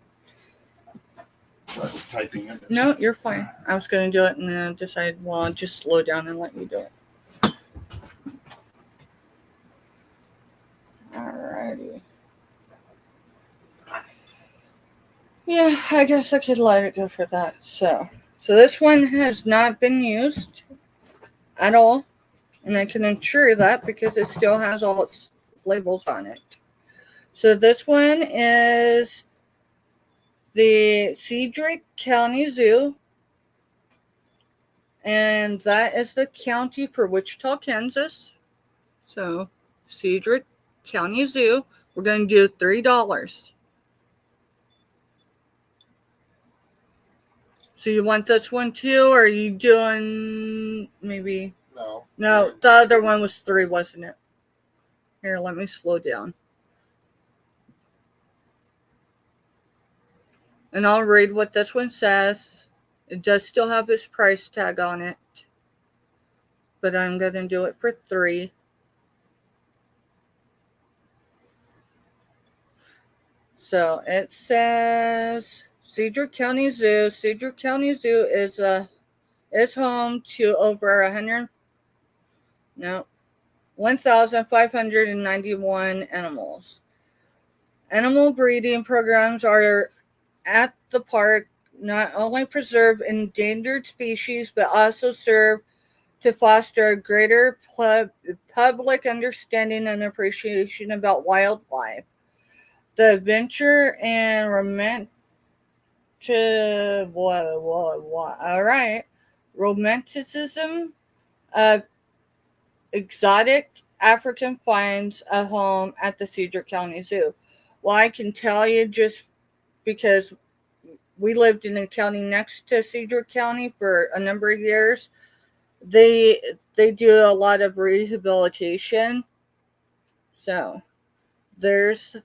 Speaker 2: I was typing in.
Speaker 1: No, you're fine. I was going to do it and then I decided, well, I'll just slow down and let you do it. Alrighty. Yeah, I guess I could let it go for that. So this one has not been used at all. And I can ensure that because it still has all its labels on it. So this one is the Cedric County Zoo. And that is the county for Wichita, Kansas. So, Cedric County Zoo. We're going to do $3. So, you want this one too? Or are you doing maybe? No, the other one was $3, wasn't it? Here, let me slow down. And I'll read what this one says. It does still have its price tag on it. But I'm going to do it for $3. So it says Cedric County Zoo. Cedric County Zoo is home to over 1,591 animals. Animal breeding programs are at the park not only preserve endangered species, but also serve to foster a greater public understanding and appreciation about wildlife. The adventure and romanticism of exotic African finds a home at the Cedar County Zoo. Well, I can tell you just because we lived in the county next to Cedar County for a number of years. They do a lot of rehabilitation. So there's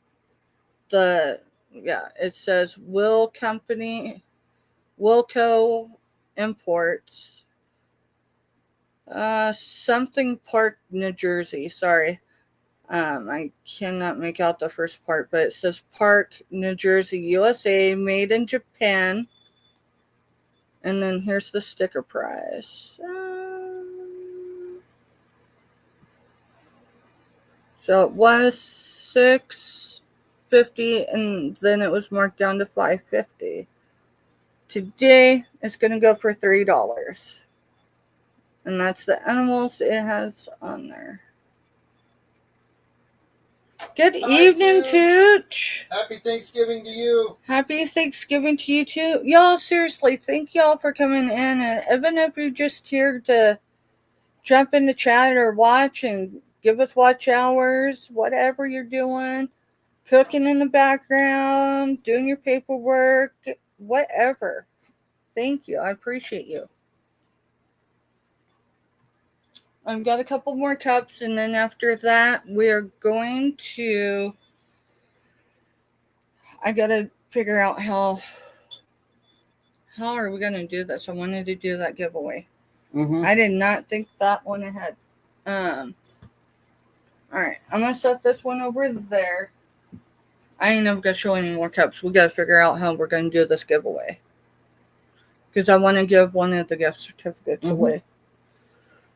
Speaker 1: it says will Wilco Imports. Something Park, New Jersey. Sorry. I cannot make out the first part, but it says Park, New Jersey, USA, made in Japan. And then here's the sticker price. So it was $6.50, and then it was marked down to $5.50. Today, it's going to go for $3. And that's the animals it has on there. Good evening, Tooch.
Speaker 2: Happy Thanksgiving to you.
Speaker 1: Happy Thanksgiving to you, too. Y'all, seriously, thank y'all for coming in. And even if you're just here to jump in the chat or watch and give us watch hours, whatever you're doing, cooking in the background, doing your paperwork, whatever. Thank you. I appreciate you. I've got a couple more cups, and then after that, we're going to... I got to figure out how are we going to do this. I wanted to do that giveaway.
Speaker 2: Mm-hmm.
Speaker 1: I did not think that one ahead. All right. I'm going to set this one over there. I ain't never going to show any more cups. We got to figure out how we're going to do this giveaway. Because I want to give one of the gift certificates away.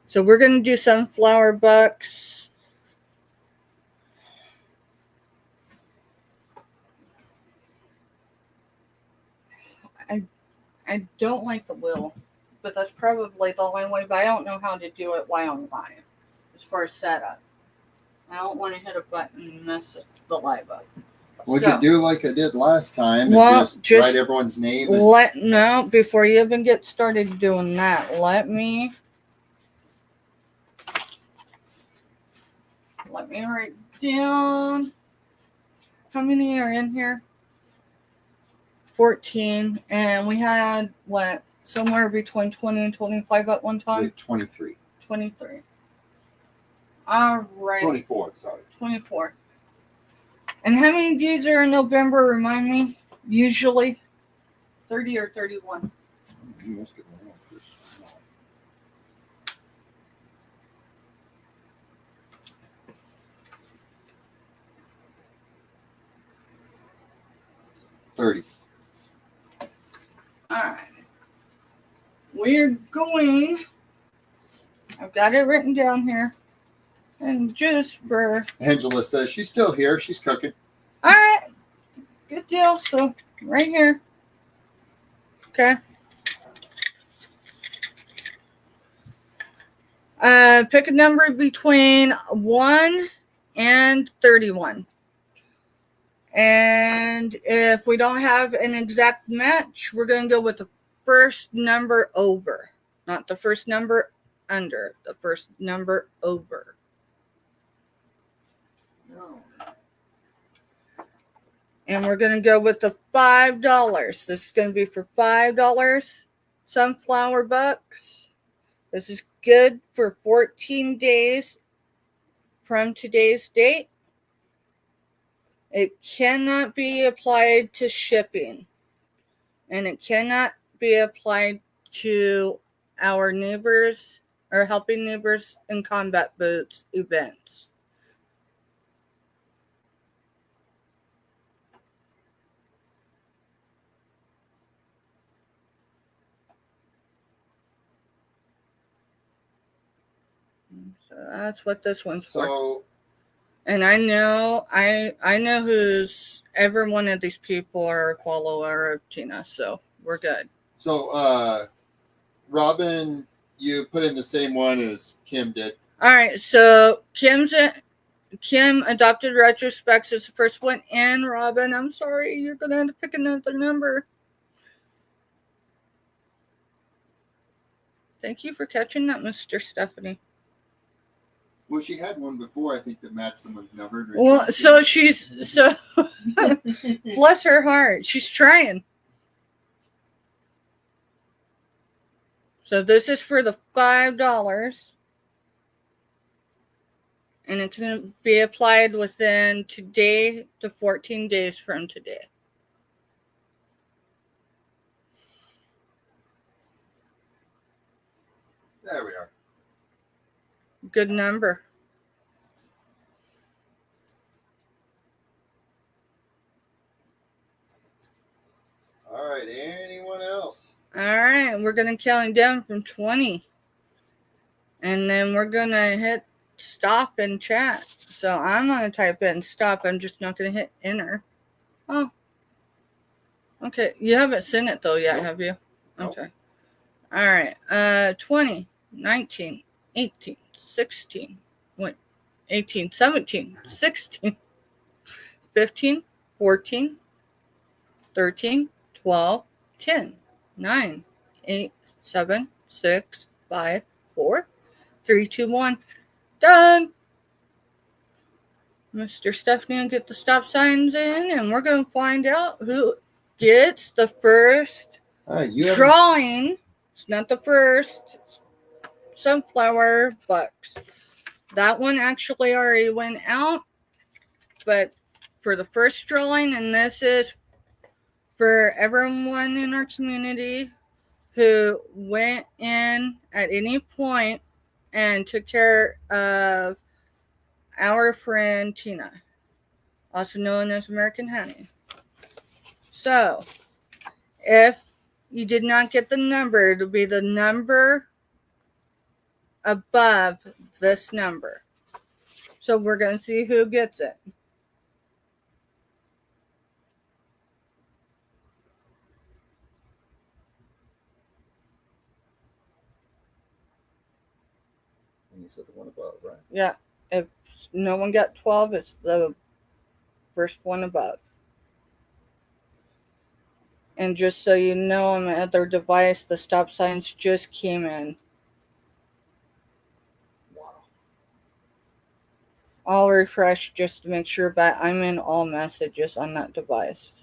Speaker 1: So we're going to do sunflower bucks. I don't like the wheel, but that's probably the only way. But I don't know how to do it while online as far as setup. I don't want to hit a button and mess the live up.
Speaker 2: We could do like I did last time.
Speaker 1: Well,
Speaker 2: and just write everyone's name.
Speaker 1: No, before you even get started doing that, let me write down how many are in here. 14, and we had somewhere between 20 and 25 at one time.
Speaker 2: 23.
Speaker 1: All right.
Speaker 2: 24. Sorry.
Speaker 1: 24. And how many days are in November? Remind me. Usually, 30 or 31.
Speaker 2: You must get one first. 30.
Speaker 1: All right. We're going. I've got it written down here. And just for...
Speaker 2: Angela says she's still here. She's cooking.
Speaker 1: All right. Good deal. So, right here. Okay. Pick a number between 1 and 31. And if we don't have an exact match, we're going to go with the first number over. Not the first number under. The first number over. And we're going to go with the $5. This is going to be for $5. Sunflower bucks. This is good for 14 days from today's date. It cannot be applied to shipping. And it cannot be applied to our neighbors or helping neighbors in combat boots events. So that's what this one's for. And I know who's every one of these people are a follower of Tina, so we're good.
Speaker 2: So, Robin, you put in the same one as Kim did.
Speaker 1: All right, so Kim Adopted Retrospects is the first one in. Robin, I'm sorry, you're going to have to pick another number. Thank you for catching that, Mr. Stephanie.
Speaker 2: Well, she had one before, I think, that matched someone's number.
Speaker 1: Well, so bless her heart. She's trying. So this is for the $5. And it can be applied within today to 14 days from today.
Speaker 2: There we are.
Speaker 1: Good number.
Speaker 2: All right. Anyone else?
Speaker 1: All right. We're going to count down from 20. And then we're going to hit stop and chat. So I'm going to type in stop. I'm just not going to hit enter. Oh. Okay. You haven't sent it though yet, have you? Okay. All right. 20, 19, 18, 16, 18, 17, 16, 15, 14, 13, 12, 10, 9, 8, 7, 6, 5, 4, 3, 2, 1. Done. Mr. Stephanie will get the stop signs in, and we're going to find out who gets the first drawing. It's not the first sunflower bucks. That one actually already went out, but for the first drawing, and this is for everyone in our community who went in at any point and took care of our friend Tina, also known as American Honey. So, if you did not get the number, it'll be the number above this number. So we're going to see who gets it.
Speaker 2: And you said the one above, right?
Speaker 1: Yeah. If no one got 12, it's the first one above. And just so you know, on my other device, the stop signs just came in.
Speaker 2: Wow.
Speaker 1: I'll refresh just to make sure, but I'm in all messages on that device.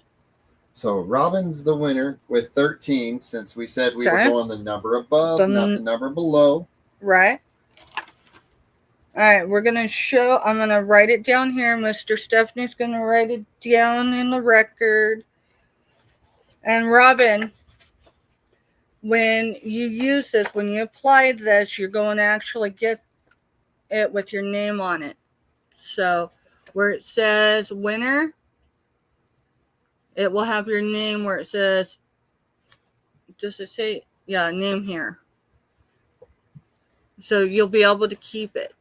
Speaker 2: So Robin's the winner with 13, since we said we were going the number above, not the number below.
Speaker 1: Right. All right, we're going to show, I'm going to write it down here. Mr. Stephanie's going to write it down in the record. And Robin, when you use this, when you apply this, you're going to actually get it with your name on it. So where it says winner, it will have your name where it says, does it say, yeah, name here. So you'll be able to keep it.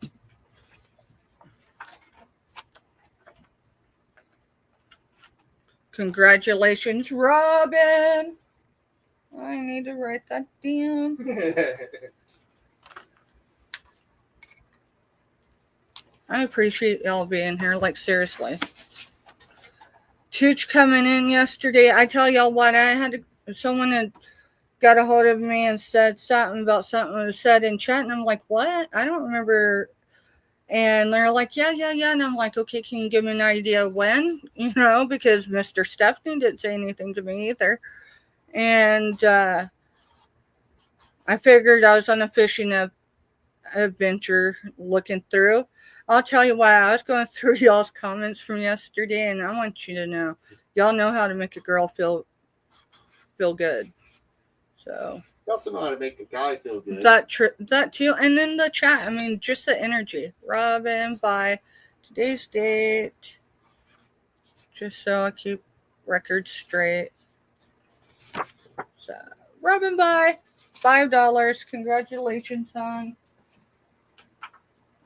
Speaker 1: Congratulations, Robin. I need to write that down. I appreciate y'all being here, like seriously. Tooch coming in yesterday. I tell y'all what, someone had got a hold of me and said something about something that was said in chat, and I'm like, what? I don't remember. And they're like, yeah. And I'm like, okay, can you give me an idea when? You know, because Mr. Stephanie didn't say anything to me either. And I figured I was on a fishing adventure looking through. I'll tell you what, I was going through y'all's comments from yesterday, and I want you to know, y'all know how to make a girl feel good. So
Speaker 2: you also know how to make a guy feel good.
Speaker 1: That too, and then the chat. I mean, just the energy. Robin, by today's date, just so I keep records straight. So Robin, by $5. Congratulations, son.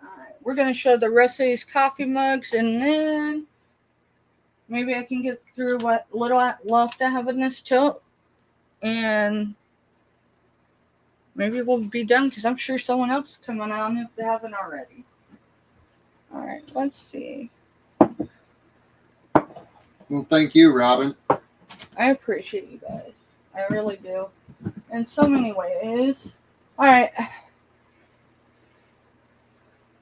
Speaker 1: All right, we're gonna show the rest of these coffee mugs, and then maybe I can get through what little left I have in this tilt, and maybe we'll be done because I'm sure someone else is coming on if they haven't already. All right, let's see.
Speaker 2: Well, thank you, Robin.
Speaker 1: I appreciate you guys. I really do. In so many ways. All right.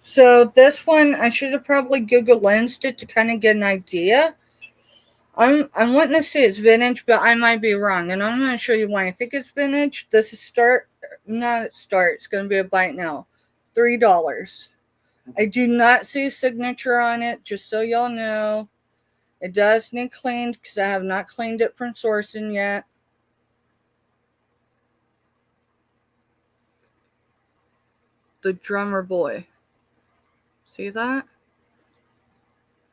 Speaker 1: So this one, I should have probably Google Lensed it to kind of get an idea. I'm wanting to say it's vintage, but I might be wrong. And I'm going to show you why I think it's vintage. This is it's going to be a bite now. $3. I do not see a signature on it, just so y'all know. It does need cleaned because I have not cleaned it from sourcing yet. the drummer boy. See that?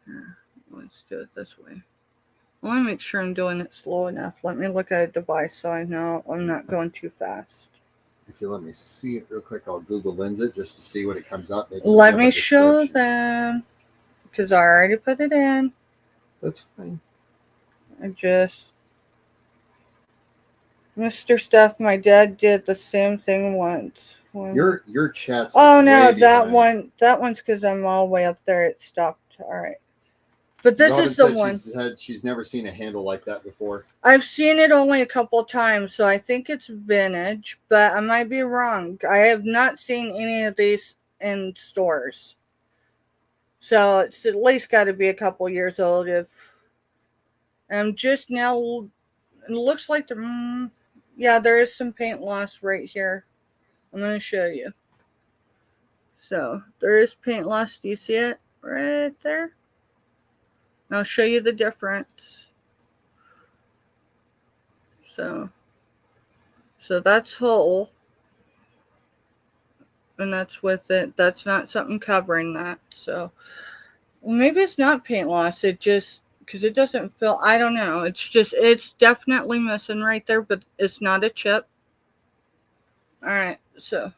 Speaker 1: Here, let's do it this way. I want to make sure I'm doing it slow enough. Let me look at a device so I know I'm not going too fast.
Speaker 2: If you let me see it real quick, I'll Google Lens it just to see what it comes up. Maybe
Speaker 1: let me show them, because I already put it in.
Speaker 2: That's fine.
Speaker 1: Mr. Steph, my dad did the same thing once.
Speaker 2: Your chat's
Speaker 1: no, that one's because I'm all the way up there. It stopped. All right. But this is the one.
Speaker 2: She's never seen a handle like that before.
Speaker 1: I've seen it only a couple of times, so I think it's vintage, but I might be wrong. I have not seen any of these in stores. So it's at least got to be a couple years old. I'm just now, it looks like there is some paint loss right here. I'm going to show you. So there is paint loss. Do you see it right there? And I'll show you the difference. So that's whole. And that's with it. That's not something covering that. So maybe it's not paint loss. It just, because it doesn't feel, I don't know. It's definitely missing right there, but it's not a chip. All right. So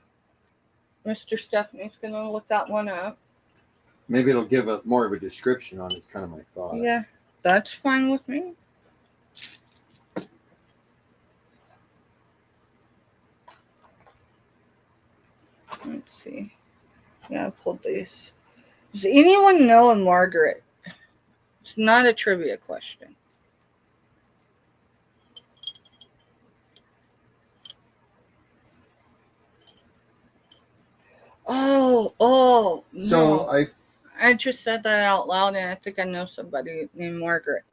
Speaker 1: Mr. Stephanie's going to look that one up.
Speaker 2: Maybe it'll give more of a description on it. It's kind of my thought.
Speaker 1: Yeah, that's fine with me. Let's see. Yeah, I pulled these. Does anyone know a Margaret? It's not a trivia question. Oh.
Speaker 2: So
Speaker 1: no. I just said that out loud, and I think I know somebody named Margaret.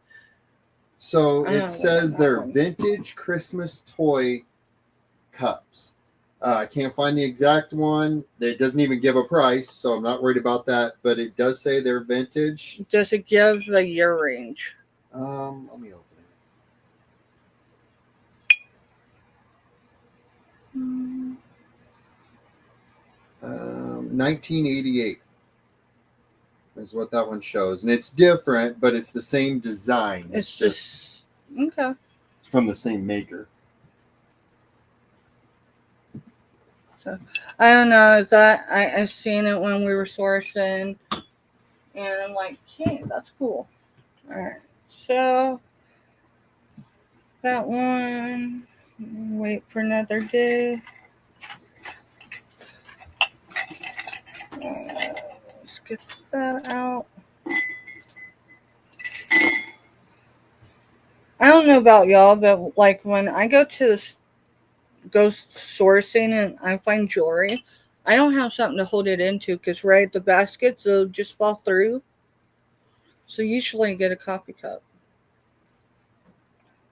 Speaker 2: So it says they're vintage Christmas toy cups. I can't find the exact one. It doesn't even give a price, so I'm not worried about that. But it does say they're vintage.
Speaker 1: Does it give the year range?
Speaker 2: Let me open it. 1988 is what that one shows, and it's different, but it's the same design.
Speaker 1: It's just okay.
Speaker 2: From the same maker.
Speaker 1: So I don't know that I seen it when we were sourcing, and I'm like, hey, that's cool. All right, so that one. Wait for another day. Let's get that out. I don't know about y'all, but like when I go sourcing and I find jewelry, I don't have something to hold it into because the baskets will just fall through. So usually I get a coffee cup.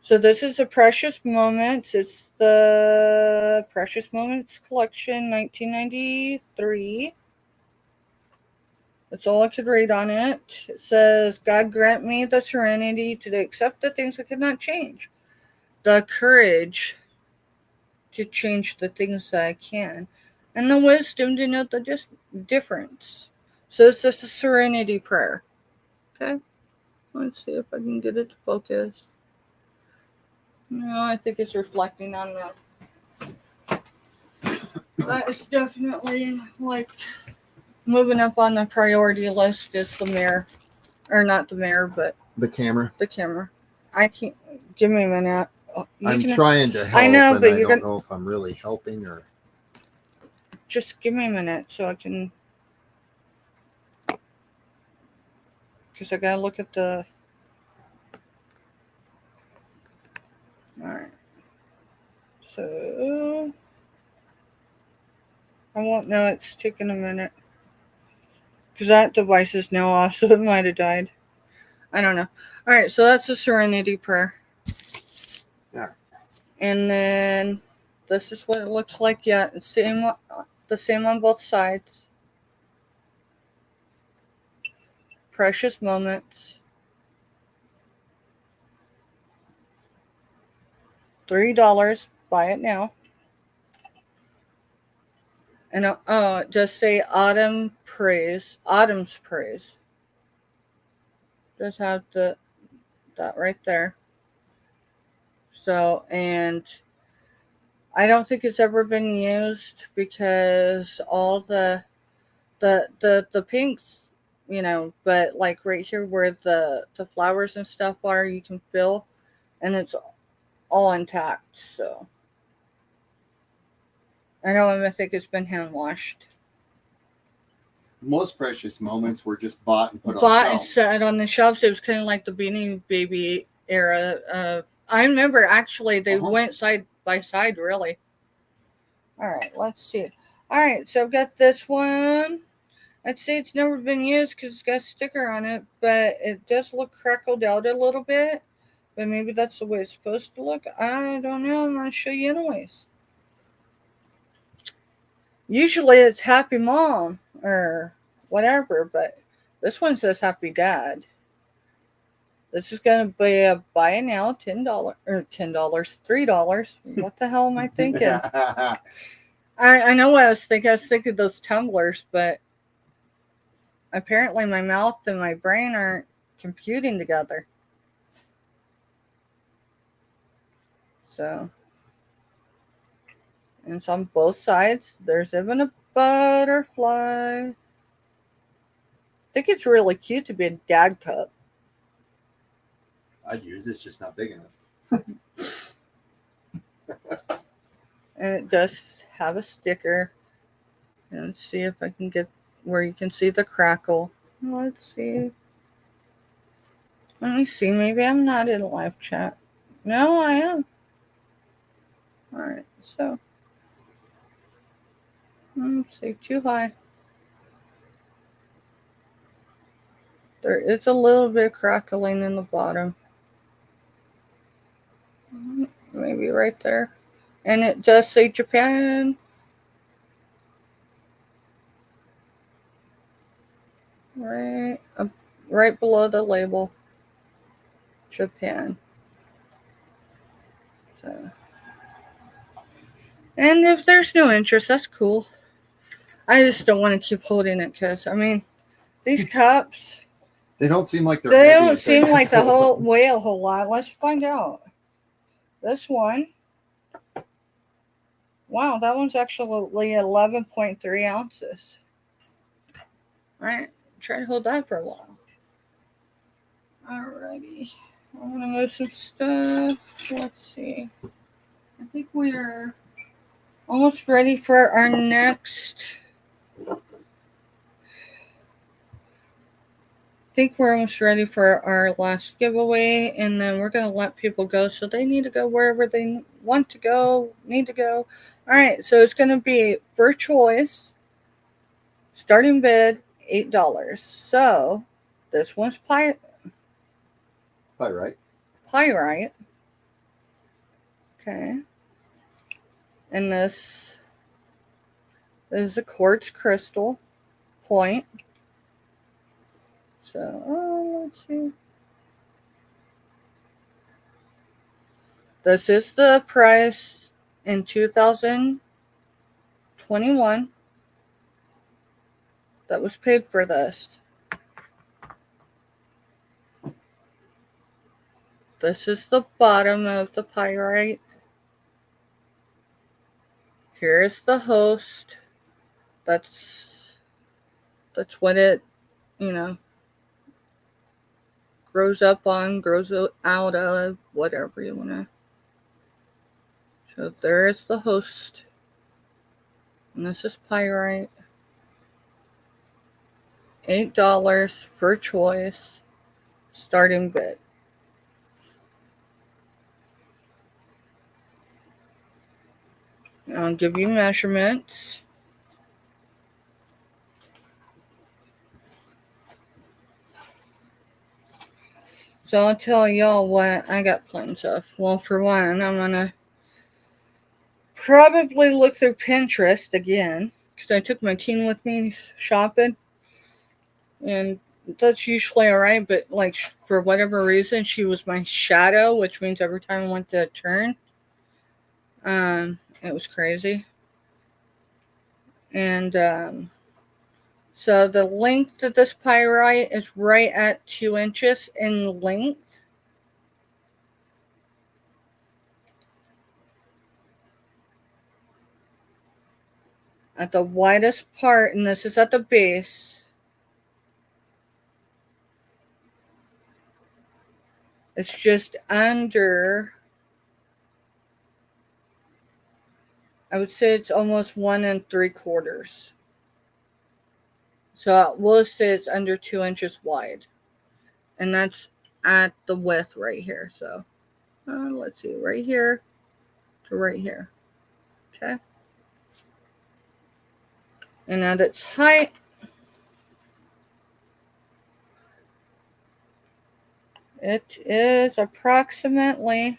Speaker 1: So this is the Precious Moments. It's the Precious Moments collection, 1993. That's all I could read on it. It says, God grant me the serenity to accept the things I could not change, the courage to change the things that I can, and the wisdom to know the difference. So it's just a serenity prayer. Okay? Let's see if I can get it to focus. No, I think it's reflecting on that. That is definitely like moving up on the priority list is the mirror. Or not the mirror, but
Speaker 2: the camera.
Speaker 1: The camera. I can't. Give me a minute.
Speaker 2: I'm trying to help.
Speaker 1: I know, but
Speaker 2: I don't know if I'm really helping or.
Speaker 1: Just give me a minute so I can. Because I gotta look at the. Alright. So. I won't know. It's taking a minute. Because that device is now off, so it might have died. I don't know. Alright, so that's a serenity prayer.
Speaker 2: Yeah.
Speaker 1: And then this is what it looks like. Yeah, the same on both sides. Precious Moments. $3. Buy it now. And just say autumn's praise. Just have that right there. So, and I don't think it's ever been used because all the pinks, but like right here where the flowers and stuff are, you can feel, and it's all intact. So I don't think it's been hand washed.
Speaker 2: Most precious moments were just bought and put on shelves.
Speaker 1: And set on the shelves. It was kind of like the Beanie Baby era. I remember actually they went side by side, really. All right, let's see. All right, so I've got this one. I'd say it's never been used because it's got a sticker on it, but it does look crackled out a little bit. But maybe that's the way it's supposed to look. I don't know. I'm going to show you anyways. Usually it's Happy Mom or whatever, but this one says Happy Dad. This is going to be a buy it now, $10 or $3. What the hell am I thinking? I know what I was thinking. I was thinking those tumblers, but apparently my mouth and my brain aren't computing together. So, and it's on both sides. There's even a butterfly. I think it's really cute to be a dad cup.
Speaker 2: I'd use it. It's just not big enough.
Speaker 1: And it does have a sticker. And let's see if I can get where you can see the crackle. Let's see. Let me see. Maybe I'm not in live chat. No, I am. All right. So, let's see. Too high. It's a little bit crackling in the bottom. Maybe right there. And it does say Japan. Right below the label. Japan. So, and if there's no interest, that's cool. I just don't want to keep holding it because, these cups.
Speaker 2: They don't seem like
Speaker 1: they don't seem like the whole weigh a whole lot. Let's find out. This one. Wow, that one's actually 11.3 ounces. All right, try to hold that for a while. Alrighty, I'm gonna move some stuff. Let's see. I think we are almost ready for our next. I think we're almost ready for our last giveaway, and then we're going to let people go. So they need to go wherever they want to go, need to go. All right, so it's going to be for choice, starting bid, $8. So this one's pyrite. Okay. And this is a quartz crystal point. So, let's see. This is the price in 2021 that was paid for this. This is the bottom of the pyrite. Here's the host. That's what it, grows up on, grows out of, whatever you want to. So there's the host. And this is pyrite. $8 per choice. Starting bid. I'll give you measurements. So I'll tell y'all what I got plans of. Well, for one, I'm going to probably look through Pinterest again because I took my teen with me shopping. And that's usually all right, but like for whatever reason, she was my shadow, which means every time I went to turn, it was crazy. And so the length of this pyrite is right at 2 inches in length. At the widest part, and this is at the base, it's just under, I would say it's almost 1 3/4. So we'll say it's under 2 inches wide. And that's at the width right here. So let's see, right here to right here. Okay. And at its height, it is approximately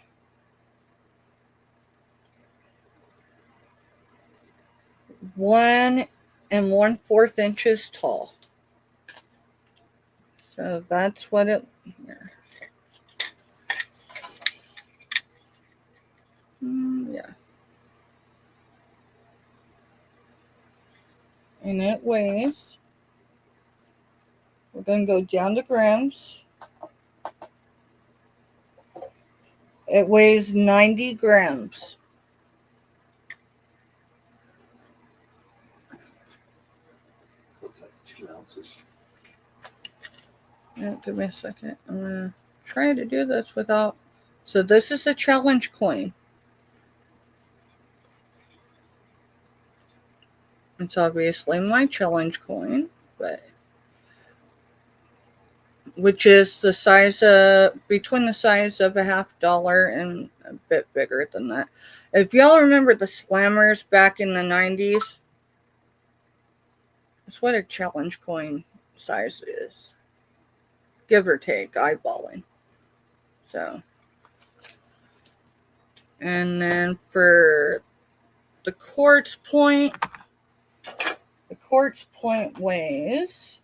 Speaker 1: 1 1/4 inches tall. So that's what it. Here. Yeah. And it weighs. We're going to go down to grams. It weighs 90 grams.
Speaker 2: Looks like 2 ounces.
Speaker 1: Yeah, give me a second. I'm going to try to do this without. So this is a challenge coin. It's obviously my challenge coin, but which is the size of, between the size of a $50 and a bit bigger than that. If y'all remember the slammers back in the 90s, that's what a challenge coin size is. Give or take, eyeballing. So, and then for the quartz point weighs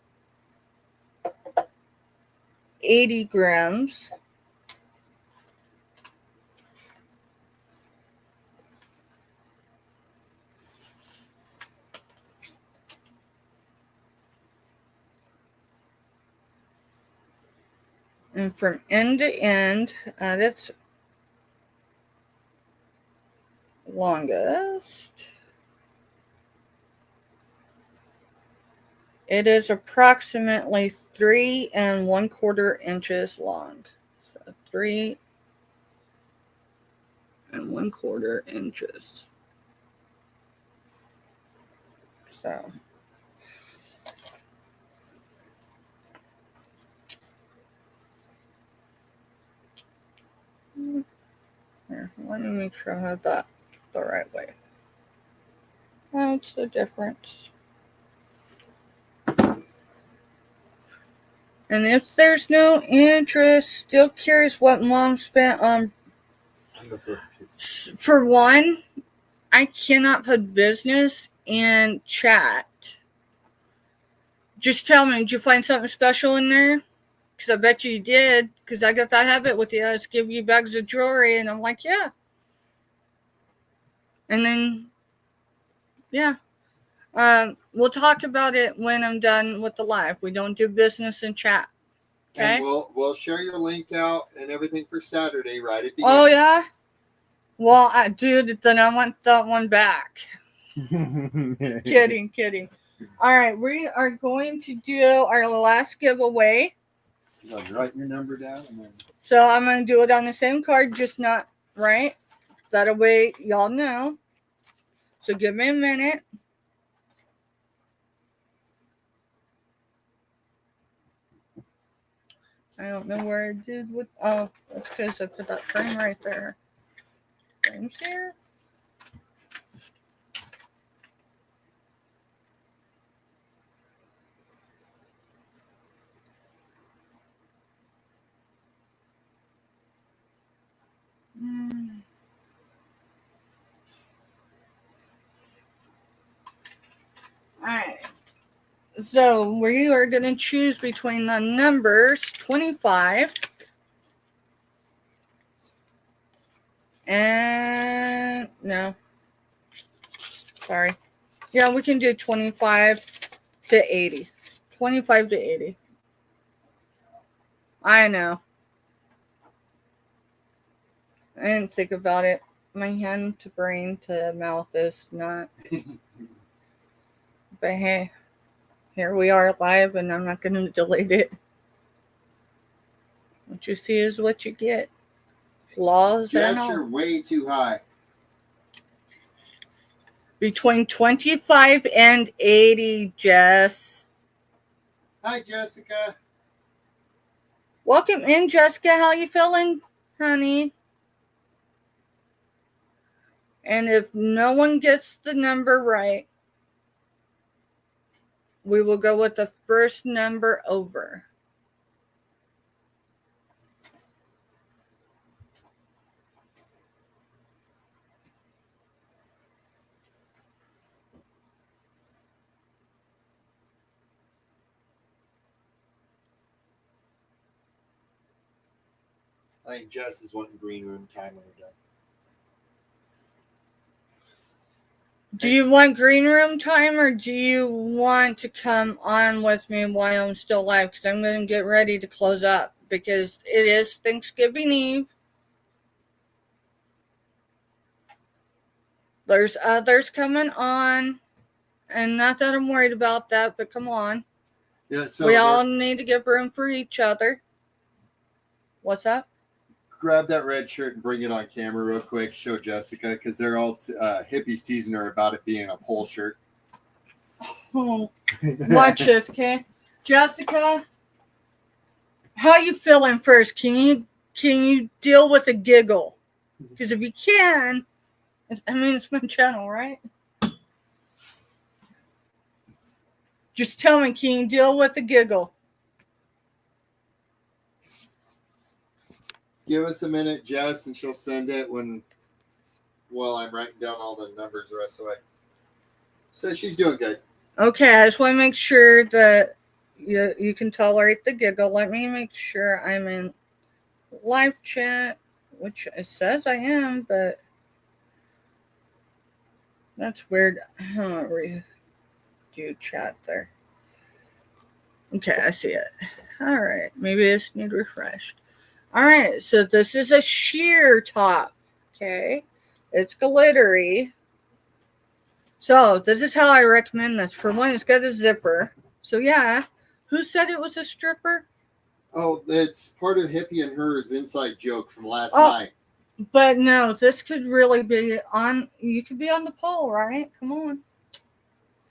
Speaker 1: 80 grams. And from end to end, at its longest, it is approximately 3 1/4 inches long. So 3 1/4 inches. So here, let me make sure I have that the right way. That's the difference. And if there's no interest, still curious what Mom spent on. For one, I cannot put business in chat. Just tell me, did you find something special in there? Because I bet you did. Because I got that habit with you. I just give you bags of jewelry, and I'm like, yeah. And then, yeah. We'll talk about it when I'm done with the live. We don't do business in chat. Okay.
Speaker 2: And we'll share your link out and everything for Saturday right at the
Speaker 1: end. Oh,
Speaker 2: end.
Speaker 1: yeah? Well, dude, then I want that one back. Kidding. All right, we are going to do our last giveaway.
Speaker 2: I'll write your number down.
Speaker 1: So I'm going to do it on the same card, just not right. That way y'all know. So give me a minute. I don't know where I did what. Oh, that's because I put that frame right there. Frame's here. Alright. So we are going to choose between the numbers 25 and no. Sorry. Yeah, we can do 25 to 80. 25 to 80. I know. I didn't think about it. My hand to brain to mouth is not. But hey, here we are live, and I'm not going to delete it. What you see is what you get. Flaws and all.
Speaker 2: Jess, you're way too high.
Speaker 1: Between 25 and 80, Jess.
Speaker 2: Hi, Jessica.
Speaker 1: Welcome in, Jessica. How you feeling, honey? And if no one gets the number right, we will go with the first number over.
Speaker 2: I think Jess is wanting green room time when we're done.
Speaker 1: Do you want green room time, or do you want to come on with me while I'm still live? Because I'm going to get ready to close up because it is Thanksgiving Eve. There's others coming on, and not that I'm worried about that, but come on.
Speaker 2: Yeah, so
Speaker 1: we all need to give room for each other. What's up?
Speaker 2: Grab that red shirt and bring it on camera real quick. Show Jessica, because they're all hippies teasing her about it being a pole shirt.
Speaker 1: Watch this, okay? Jessica, how you feeling first? Can you deal with a giggle? Because if you can, it's my channel, right? Just tell me, can you deal with a giggle?
Speaker 2: Give us a minute, Jess, and she'll send it while I'm writing down all the numbers the rest of the way. So she's doing good.
Speaker 1: Okay, I just want to make sure that you can tolerate the giggle. Let me make sure I'm in live chat, which it says I am, but that's weird. I don't do chat there. Okay, I see it. All right, maybe I just need refreshed. All right, so this is a sheer top. Okay, it's glittery. So this is how I recommend this. For one, it's got a zipper. So yeah, who said it was a stripper?
Speaker 2: Oh, it's part of Hippie and Her's inside joke from last night.
Speaker 1: But no, this could really be on. You could be on the pole, right? Come on.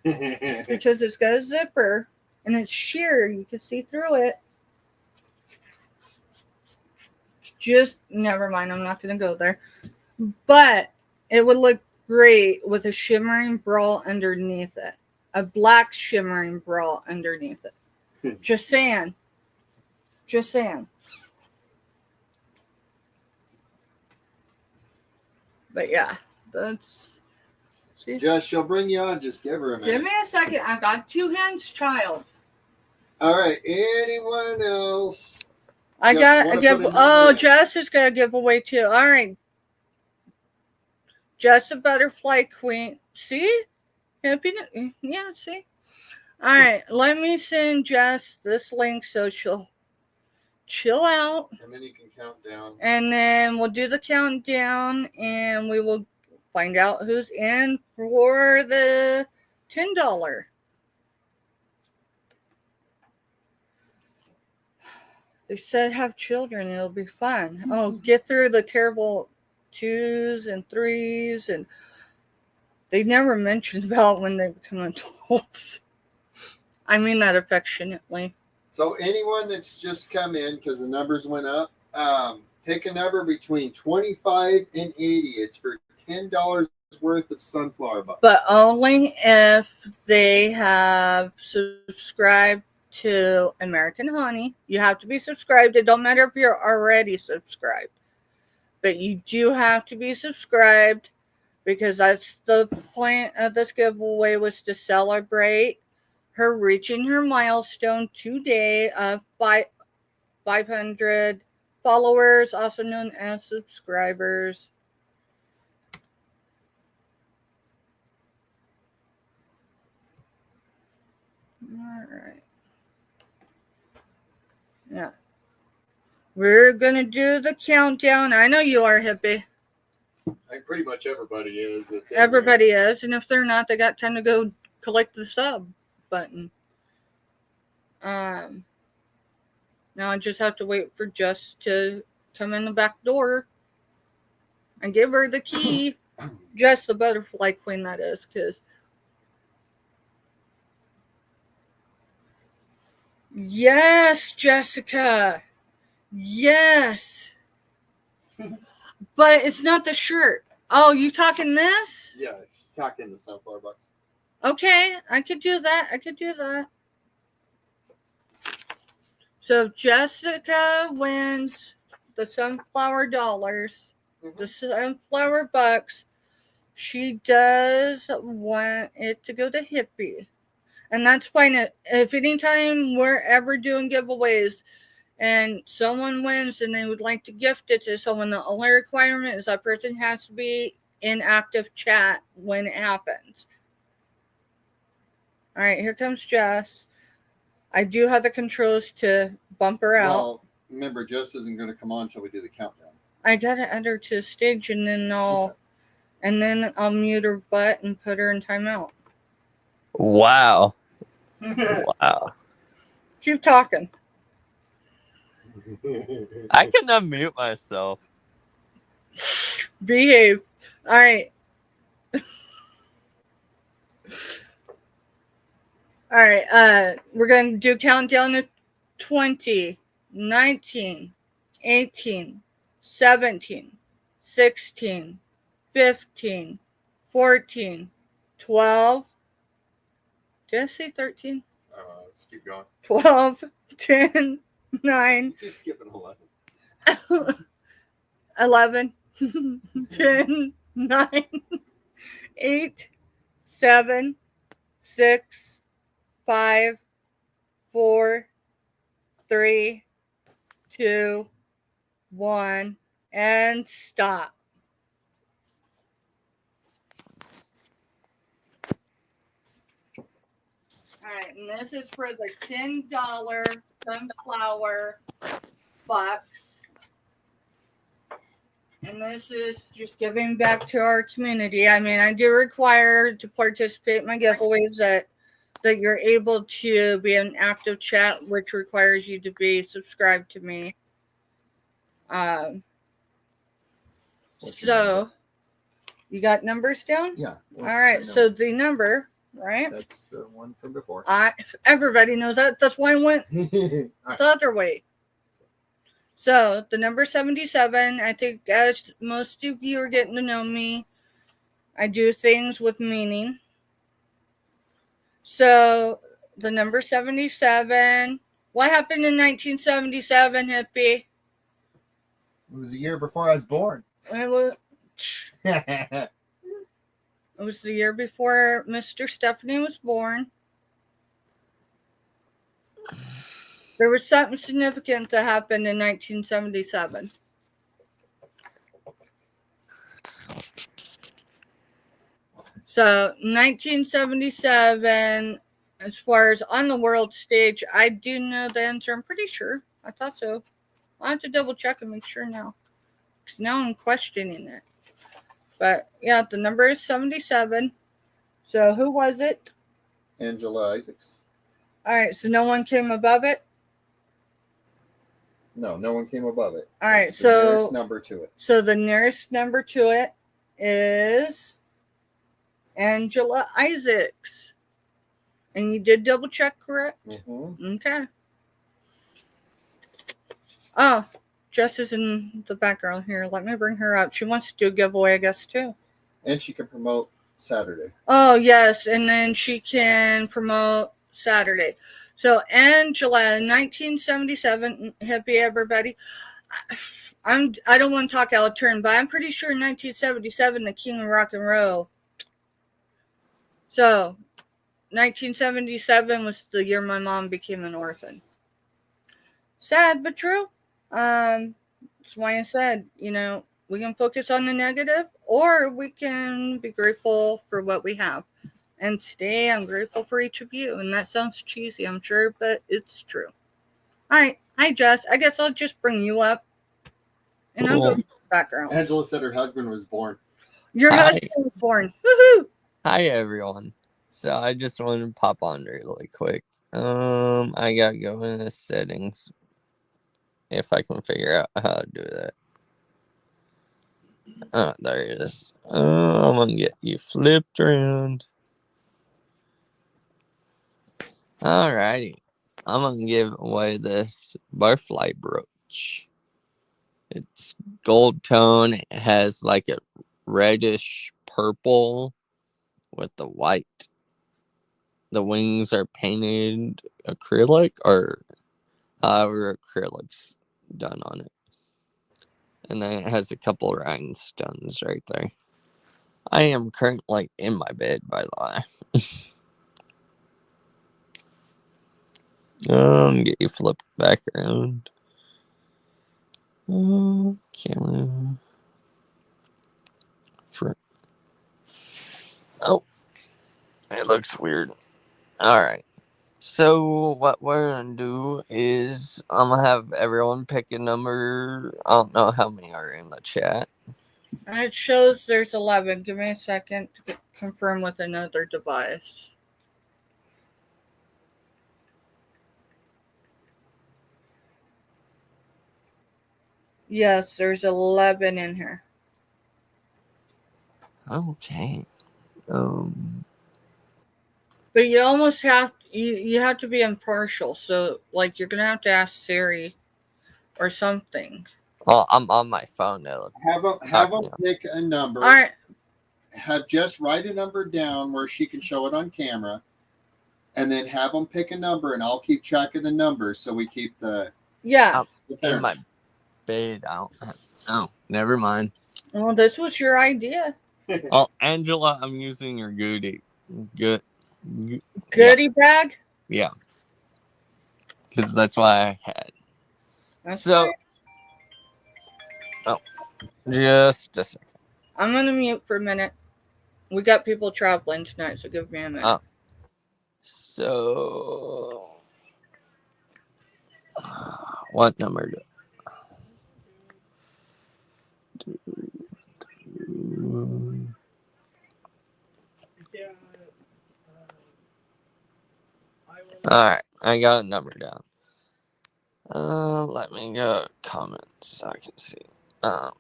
Speaker 1: Because it's got a zipper and it's sheer. You can see through it. Just never mind. I'm not going to go there. But it would look great with a shimmering bra underneath it. A black shimmering bra underneath it. Just saying. Just saying. But yeah, that's. See?
Speaker 2: Jess, she'll bring you on. Just give her a minute.
Speaker 1: Give me a second. I've got 2 hands, child.
Speaker 2: All right. Anyone else?
Speaker 1: I got a give. Oh, Jess is got a giveaway too. All right. Jess a butterfly queen. See? Happy. Yeah, see? All right. Let me send Jess this link so she'll chill out.
Speaker 2: And then you can count down.
Speaker 1: And then we'll do the countdown and we will find out who's in for the $10. They said have children, it'll be fun. Oh, get through the terrible 2s and 3s, and they never mentioned about when they become adults. I mean that affectionately.
Speaker 2: So anyone that's just come in because the numbers went up, pick a number between 25 and 80. It's for $10 worth of sunflower butter.
Speaker 1: But only if they have subscribed to American Honey. You have to be subscribed. It don't matter if you're already subscribed. But you do have to be subscribed because that's the point of this giveaway, was to celebrate her reaching her milestone today of 500 followers, also known as subscribers. right. Yeah. We're going to do the countdown. I know you are, hippie.
Speaker 2: Like pretty much everybody is.
Speaker 1: Everybody is. And if they're not, they got time to go collect the sub button. Now I just have to wait for Jess to come in the back door and give her the key. Jess, the butterfly queen, that is, because yes, Jessica. Yes. But it's not the shirt. Oh, you talking this?
Speaker 2: Yeah, she's talking the sunflower bucks.
Speaker 1: Okay, I could do that. So Jessica wins the sunflower dollars, the sunflower bucks. She does want it to go to Hippie. And that's fine. If anytime we're ever doing giveaways and someone wins and they would like to gift it to someone, the only requirement is that person has to be in active chat when it happens. All right, here comes Jess. I do have the controls to bump her out.
Speaker 2: Well, remember, Jess isn't going to come on until we do the countdown.
Speaker 1: I gotta add her to the stage, and then I'll mute her butt and put her in timeout.
Speaker 3: Wow. Wow.
Speaker 1: Keep talking.
Speaker 3: I can unmute myself.
Speaker 1: Behave. All right. All right. We're going to do countdown to 20, 19, 18, 17, 16, 15, 14, 12. Did I say 13?
Speaker 2: Let's keep going.
Speaker 1: 12, 10, 9.
Speaker 2: You're skipping 11.
Speaker 1: 11, 10, 9, 8, 7, 6, 5, 4, 3, 2, 1, and stop. All right, and this is for the $10 sunflower box. And this is just giving back to our community. I mean, I do require to participate in my giveaways that you're able to be in active chat, which requires you to be subscribed to me. So, you got numbers down?
Speaker 2: Yeah.
Speaker 1: All right, so the number, right?
Speaker 2: That's the one from before.
Speaker 1: Everybody knows that. That's why I went the other way. So, the number 77, I think as most of you are getting to know me, I do things with meaning. So, the number 77, what happened in 1977, hippie?
Speaker 2: It was the year before I was born.
Speaker 1: It was the year before Mr. Stephanie was born. There was something significant that happened in 1977. So, 1977, as far as on the world stage, I do know the answer. I'm pretty sure. I thought so. I'll have to double check and make sure now. Because now I'm questioning it. But, yeah, the number is 77. So, who was it?
Speaker 2: Angela Isaacs.
Speaker 1: All right, so no one came above it?
Speaker 2: No one came above it.
Speaker 1: All right,
Speaker 2: That's
Speaker 1: so
Speaker 2: the nearest number to it.
Speaker 1: So the nearest number to it is Angela Isaacs. And you did double check, correct?
Speaker 2: Mm-hmm.
Speaker 1: Okay. Oh, Jess is in the background here. Let me bring her up. She wants to do a giveaway, I guess, too.
Speaker 2: And she can promote Saturday.
Speaker 1: Oh, yes. And then she can promote Saturday. So, Angela, 1977, hippie, everybody. I don't want to talk out of turn, but I'm pretty sure in 1977, the king of rock and roll. So, 1977 was the year my mom became an orphan. Sad, but true. That's why I said, we can focus on the negative, or we can be grateful for what we have. And today I'm grateful for each of you. And that sounds cheesy, I'm sure, but it's true. All right. Hi, Jess. I guess I'll just bring you up. And I'll go to the background.
Speaker 2: Angela said her husband was born.
Speaker 1: Your husband was born. Woohoo!
Speaker 3: Hi, everyone. So I just wanted to pop on really quick. I gotta go in the settings if I can figure out how to do that. Oh, there it is. I'm gonna get you flipped around. Alrighty. I'm gonna give away this butterfly brooch. It's gold tone. It has like a reddish purple with the white. The wings are painted acrylic or however acrylic's done on it. And then it has a couple rhinestones right there. I am currently in my bed, by the way. Get you flipped back around. Camera. Front. Oh, it looks weird. Alright. So, what we're gonna do is I'm gonna have everyone pick a number. I don't know how many are in the chat.
Speaker 1: It shows there's 11. Give me a second to confirm with another device. Yes, there's 11 in here.
Speaker 3: Okay.
Speaker 1: But you almost have you have to be impartial. So like you're gonna have to ask Siri or something.
Speaker 3: Well, I'm on my phone now.
Speaker 2: Have them pick a number.
Speaker 1: All right.
Speaker 2: Have Jess write a number down where she can show it on camera, and then have them pick a number, and I'll keep track of the numbers so we keep the
Speaker 3: in my bed. Oh, never mind.
Speaker 1: Well, this was your idea.
Speaker 3: Oh, Angela, I'm using your goodie
Speaker 1: bag.
Speaker 3: Yeah, because that's what I had.
Speaker 1: That's
Speaker 3: so.
Speaker 1: Right.
Speaker 3: Oh, just a second.
Speaker 1: I'm gonna mute for a minute. We got people traveling tonight, so give me a minute.
Speaker 3: Oh. So, what number? Alright, I got a number down. Let me go comments so I can see. Hi,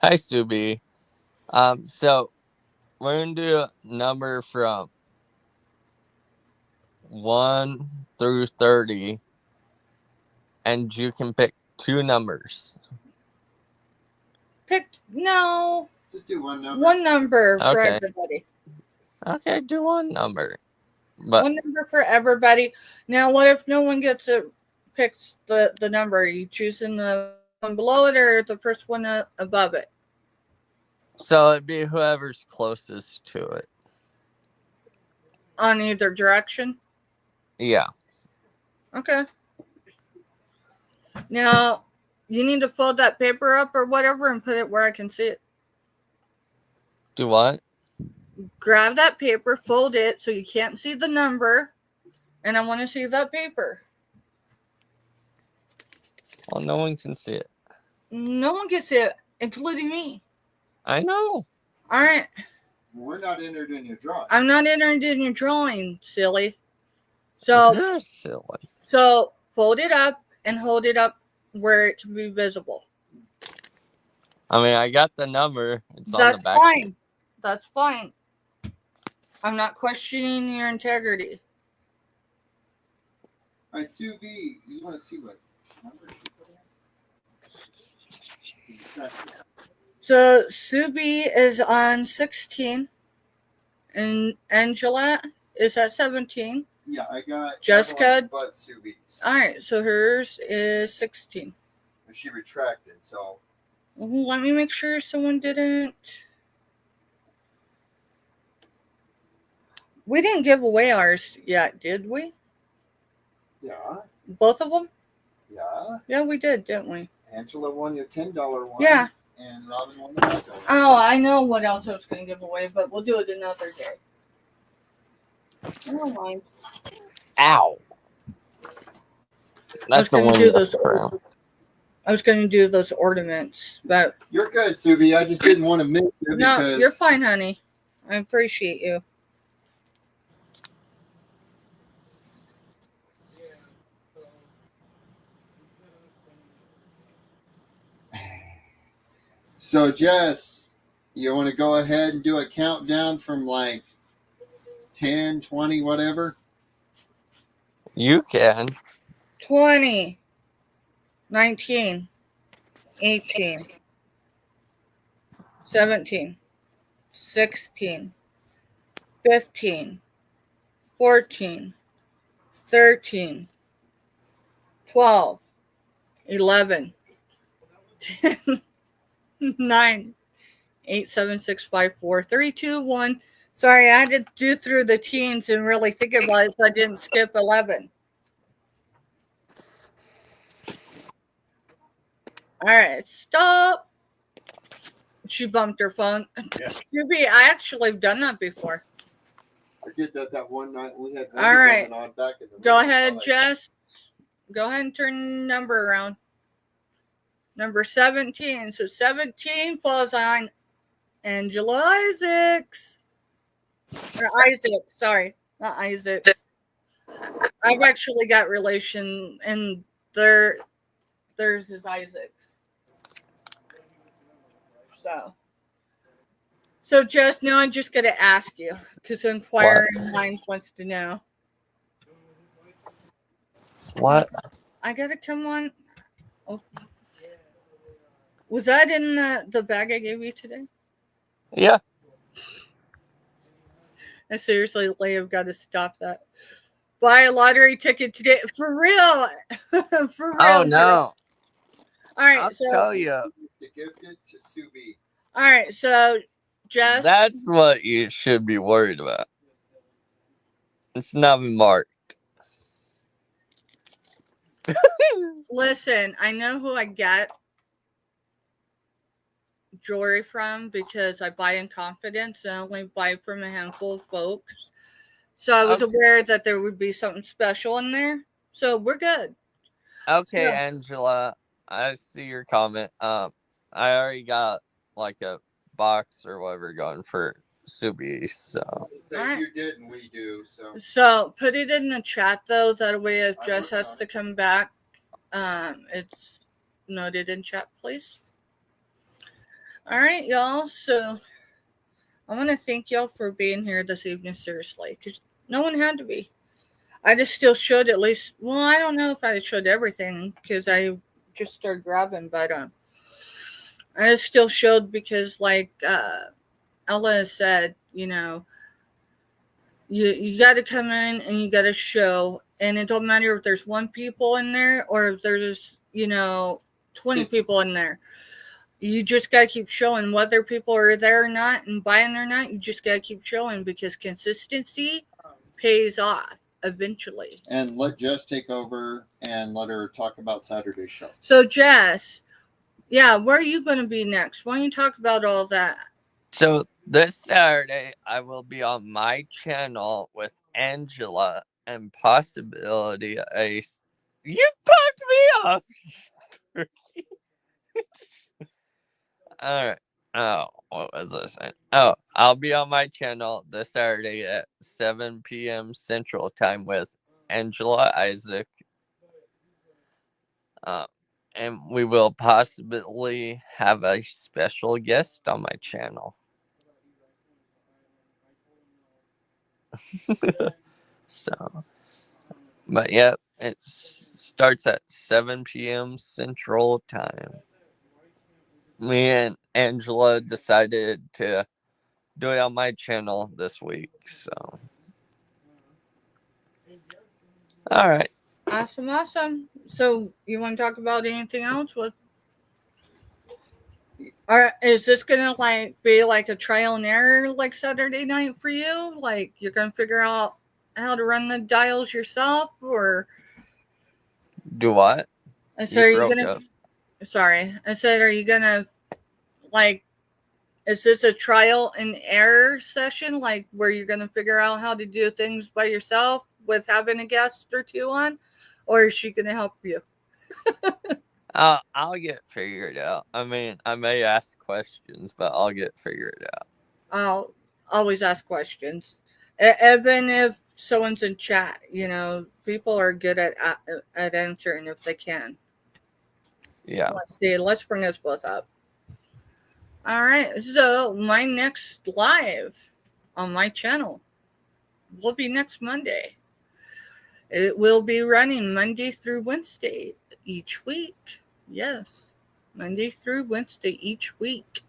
Speaker 3: Subi. So we're gonna do a number from 1 through 30, and you can pick 2 numbers.
Speaker 1: No.
Speaker 2: Just do one number.
Speaker 1: One number for everybody.
Speaker 3: Okay, do one number. But
Speaker 1: one number for everybody. Now, what if no one gets it? Picks the number? Are you choosing the one below it or the first one above it?
Speaker 3: So it'd be whoever's closest to it.
Speaker 1: On either direction?
Speaker 3: Yeah.
Speaker 1: Okay. Now, you need to fold that paper up or whatever and put it where I can see it.
Speaker 3: Do what?
Speaker 1: Grab that paper, fold it so you can't see the number, and I want to see that paper.
Speaker 3: Well, no one can see it.
Speaker 1: No one can see it, including me.
Speaker 3: I know.
Speaker 1: All right.
Speaker 2: We're not entered in your drawing.
Speaker 1: I'm not entered in your drawing, silly. So
Speaker 3: you're silly.
Speaker 1: So fold it up and hold it up where it can be visible.
Speaker 3: I mean, I got the number. It's
Speaker 1: That's
Speaker 3: on the back.
Speaker 1: Fine. That's fine. I'm not questioning your integrity.
Speaker 2: All right, Sue B, you want to see what number she put in?
Speaker 1: So Sue B is on 16, and Angela is at 17.
Speaker 2: Yeah, I got
Speaker 1: Jessica.
Speaker 2: But Sue B's.
Speaker 1: All right, so hers is 16.
Speaker 2: And she retracted, so.
Speaker 1: Let me make sure someone didn't. We didn't give away ours yet, did we?
Speaker 2: Yeah.
Speaker 1: Both of them?
Speaker 2: Yeah.
Speaker 1: Yeah, we did, didn't we?
Speaker 2: Angela won your $10 one.
Speaker 1: Yeah.
Speaker 2: And Robin won the hot dog.
Speaker 1: Oh, I know what else I was going to give away, but we'll do it another day. I don't mind.
Speaker 3: Ow. That's the one.
Speaker 1: I was going to do those ornaments, but
Speaker 2: you're good, Subi. I just didn't want to miss you.
Speaker 1: No, you're fine, honey. I appreciate you.
Speaker 2: So, Jess, you want to go ahead and do a countdown from like 10, 20, whatever?
Speaker 3: You can.
Speaker 1: 20, 19, 18, 17, 16, 15, 14, 13, 12, 11, 10, 9, 8, 7, 6, 5, 4, 3, 2, 1. Sorry, I had to do through the teens and really think about it so I didn't skip 11. All right, stop. She bumped her phone. Yeah. I actually have done that before.
Speaker 2: I did that one night. We had
Speaker 1: all right.
Speaker 2: On back in the
Speaker 1: Go ahead, Jess. Go ahead and turn the number around. Number 17. So 17 falls on Angela Isaacs. Or Isaac. Sorry, not Isaac. I've actually got relation, and theirs is Isaac's. So Jess, now I'm just going to ask you, because Inquiring Minds wants to know.
Speaker 3: What?
Speaker 1: I got to come on. Oh. Was that in the bag I gave you today?
Speaker 3: Yeah.
Speaker 1: I seriously, Leah, I've got to stop that. Buy a lottery ticket today. For real. For real.
Speaker 3: Oh, no.
Speaker 1: All right.
Speaker 3: I'll show you.
Speaker 1: All right. So, Jess.
Speaker 3: That's what you should be worried about. It's not marked.
Speaker 1: Listen, I know who I get jewelry from because I buy in confidence. I only buy from a handful of folks. So I was aware that there would be something special in there. So we're good.
Speaker 3: Okay, so, Angela, I see your comment. I already got like a box or whatever going for Subi. So
Speaker 2: if you didn't, we do.
Speaker 1: So put it in the chat though. That way, if Jess has to come back, it's noted in chat, please. All right, y'all. So I want to thank y'all for being here this evening, seriously, because no one had to be. I just still showed at least, well, I don't know if I showed everything because I just started grabbing, but I just still showed because, like Ella said, you know, you got to come in and you got to show, and it don't matter if there's 1 people in there or if there's, 20 people in there. You just got to keep showing whether people are there or not and buying or not. You just got to keep showing because consistency pays off eventually.
Speaker 2: And let Jess take over and let her talk about Saturday's show.
Speaker 1: So, Jess, yeah, where are you going to be next? Why don't you talk about all that?
Speaker 3: So, this Saturday, I will be on my channel with Angela and possibility You fucked me up! All right. Oh, what was I saying? Oh, I'll be on my channel this Saturday at 7 p.m. Central Time with Angela Isaac. And we will possibly have a special guest on my channel. So, but yeah, it starts at 7 p.m. Central Time. Me and Angela decided to do it on my channel this week, so. All right.
Speaker 1: Awesome. So, you want to talk about anything else? Or is this gonna be like a trial and error like Saturday night for you? Like you're gonna figure out how to run the dials yourself, or
Speaker 3: do what?
Speaker 1: I said, are you gonna? Sorry, I said, are you gonna like, is this a trial and error session, like where you're going to figure out how to do things by yourself with having a guest or two on, or is she going to help you?
Speaker 3: I'll get figured out. I mean, I may ask questions, but I'll get figured out.
Speaker 1: I'll always ask questions, even if someone's in chat. People are good at answering if they can.
Speaker 3: Yeah.
Speaker 1: Let's see. Let's bring us both up. All right. So my next live on my channel will be next Monday. It will be running Monday through Wednesday each week. Yes, Monday through Wednesday each week.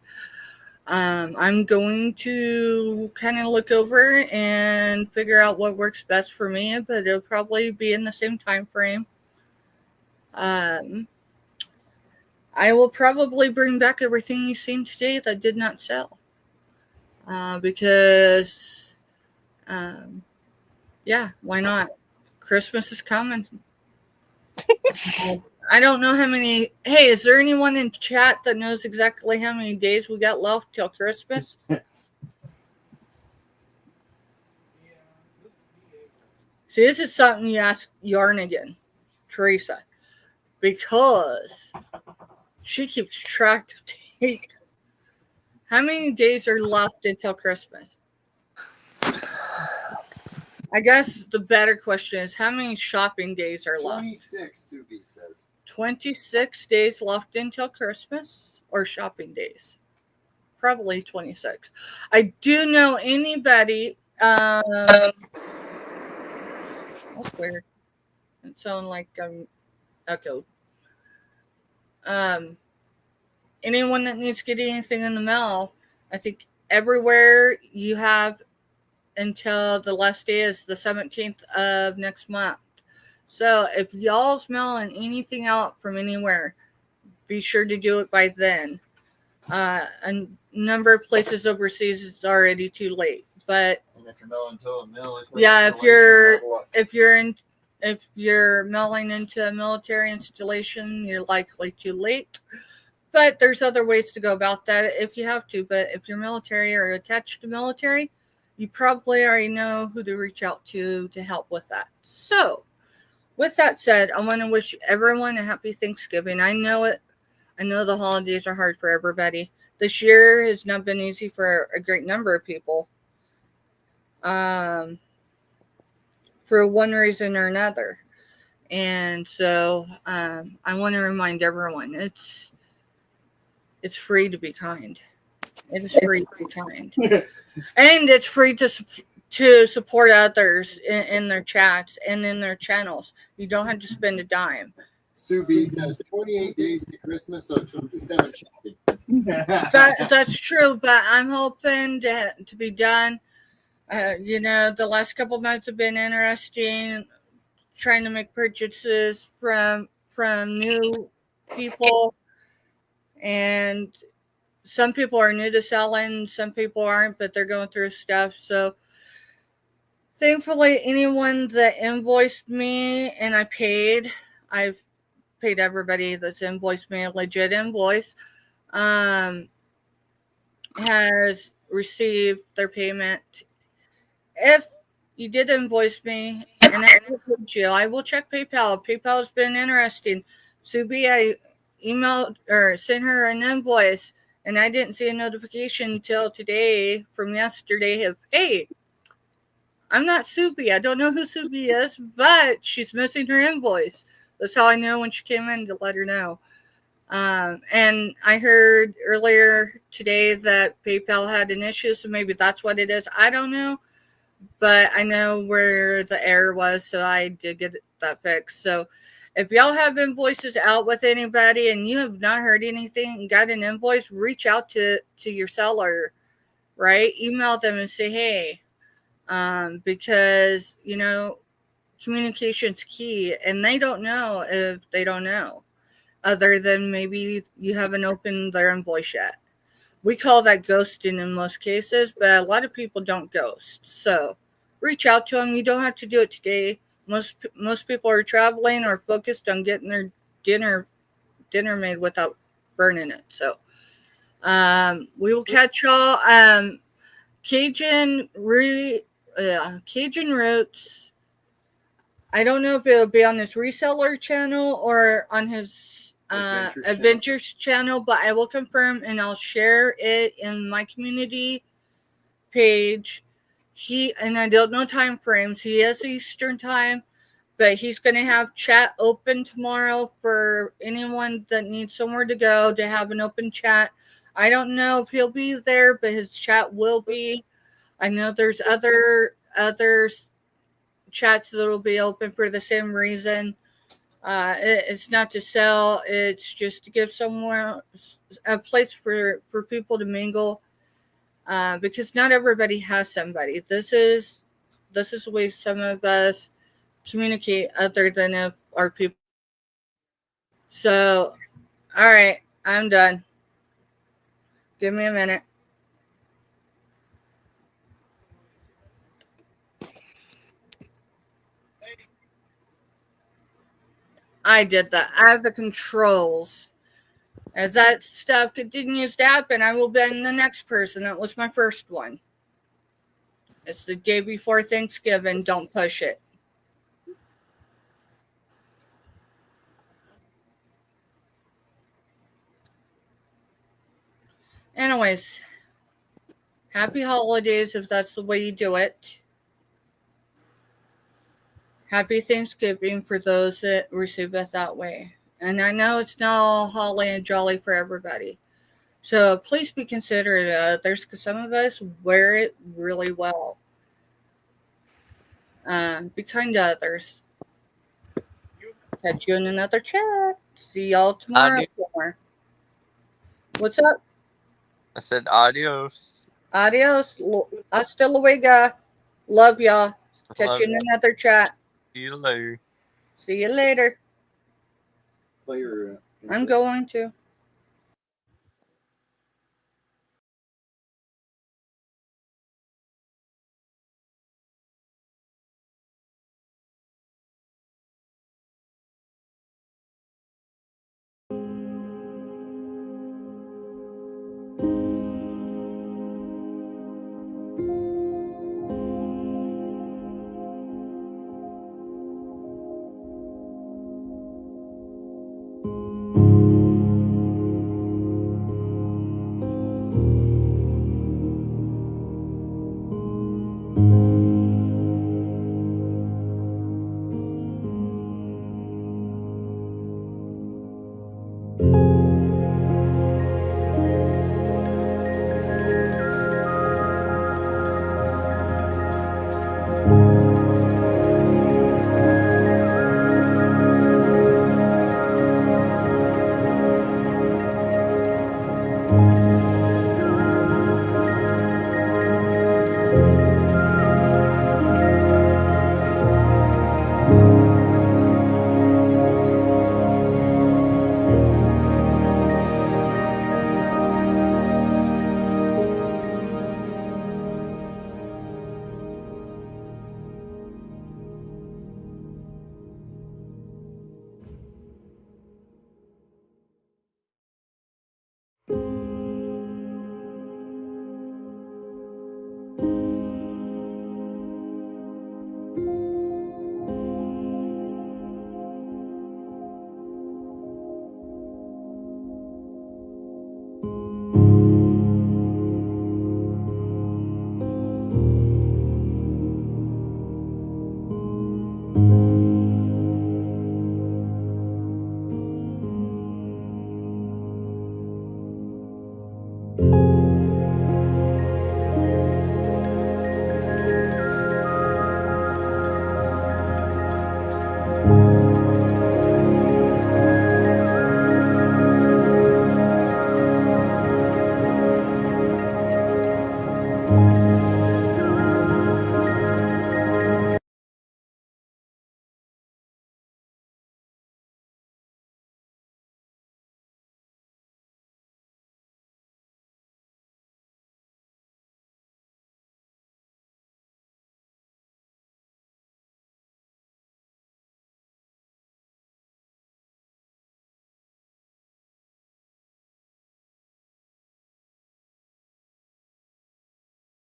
Speaker 1: I'm going to kind of look over and figure out what works best for me, but it'll probably be in the same time frame. I will probably bring back everything you've seen today that did not sell. Because, yeah, why not? Christmas is coming. I don't know how many. Hey, is there anyone in chat that knows exactly how many days we got left till Christmas? See, this is something you ask Yarnigan, Teresa, because she keeps track of dates. How many days are left until Christmas? I guess the better question is, how many shopping days are left?
Speaker 2: 26, Subi says.
Speaker 1: 26 days left until Christmas, or shopping days? Probably 26. I do know anybody. That's weird. It sounds like I'm echoed. Anyone that needs to get anything in the mail, I think everywhere you have until the last day is the 17th of next month. So if y'all's mailing anything out from anywhere, be sure to do it by then. A number of places overseas, it's already too late. But
Speaker 2: and if you're mailing to a mill,
Speaker 1: yeah, if you're mailing into a military installation, you're likely too late. But there's other ways to go about that if you have to. But if you're military or attached to military, you probably already know who to reach out to help with that. So, with that said, I want to wish everyone a happy Thanksgiving. I know the holidays are hard for everybody. This year has not been easy for a great number of people. For one reason or another. And so I want to remind everyone, it's free to be kind. It is free to be kind. And it's free to support others in their chats and in their channels. You don't have to spend a dime.
Speaker 2: Subi says 28 days to Christmas, so 27 shopping.
Speaker 1: That's true, but I'm hoping to be done. The last couple months have been interesting, trying to make purchases from new people, and some people are new to selling, some people aren't, but they're going through stuff. So thankfully, anyone that invoiced me and I've paid everybody that's invoiced me a legit invoice, has received their payment. If you did invoice me and I paid you, I will check PayPal. PayPal's been interesting. Subi, I emailed or sent her an invoice, and I didn't see a notification until today from yesterday of, hey, I'm not Subi. I don't know who Subi is, but she's missing her invoice. That's how I know when she came in, to let her know. And I heard earlier today that PayPal had an issue, so maybe that's what it is. I don't know, but I know where the error was, so I did get that fixed. So if y'all have invoices out with anybody and you have not heard anything and got an invoice, reach out to your seller, right? Email them and say, hey, because, communication's key, and they don't know if they don't know, other than maybe you haven't opened their invoice yet. We call that ghosting in most cases, but a lot of people don't ghost. So reach out to them. You don't have to do it today. Most people are traveling or focused on getting their dinner made without burning it. So We will catch y'all. Cajun Roots. I don't know if it'll be on his reseller channel or on his Adventures channel, but I will confirm and I'll share it in my community page. And I don't know time frames. He is Eastern time, but he's going to have chat open tomorrow for anyone that needs somewhere to go to have an open chat. I don't know if he'll be there, but his chat will be. I know there's other chats that will be open for the same reason. It's not to sell. It's just to give someone a place for people to mingle. Because not everybody has somebody. This is the way some of us communicate other than if our people. So, all right, I'm done. Give me a minute. I did that. I have the controls. As that stuff continues to happen, I will be the next person. That was my first one. It's the day before Thanksgiving. Don't push it. Anyways, happy holidays if that's the way you do it. Happy Thanksgiving for those that receive it that way. And I know it's not all holly and jolly for everybody. So please be considerate of others because some of us wear it really well. Be kind to others. Catch you in another chat. See y'all tomorrow. What's up?
Speaker 3: I said adios.
Speaker 1: Adios. Hasta luego. Love y'all. Catch you in another chat.
Speaker 3: See you later.
Speaker 1: See you later.
Speaker 2: Play your
Speaker 1: I'm going to.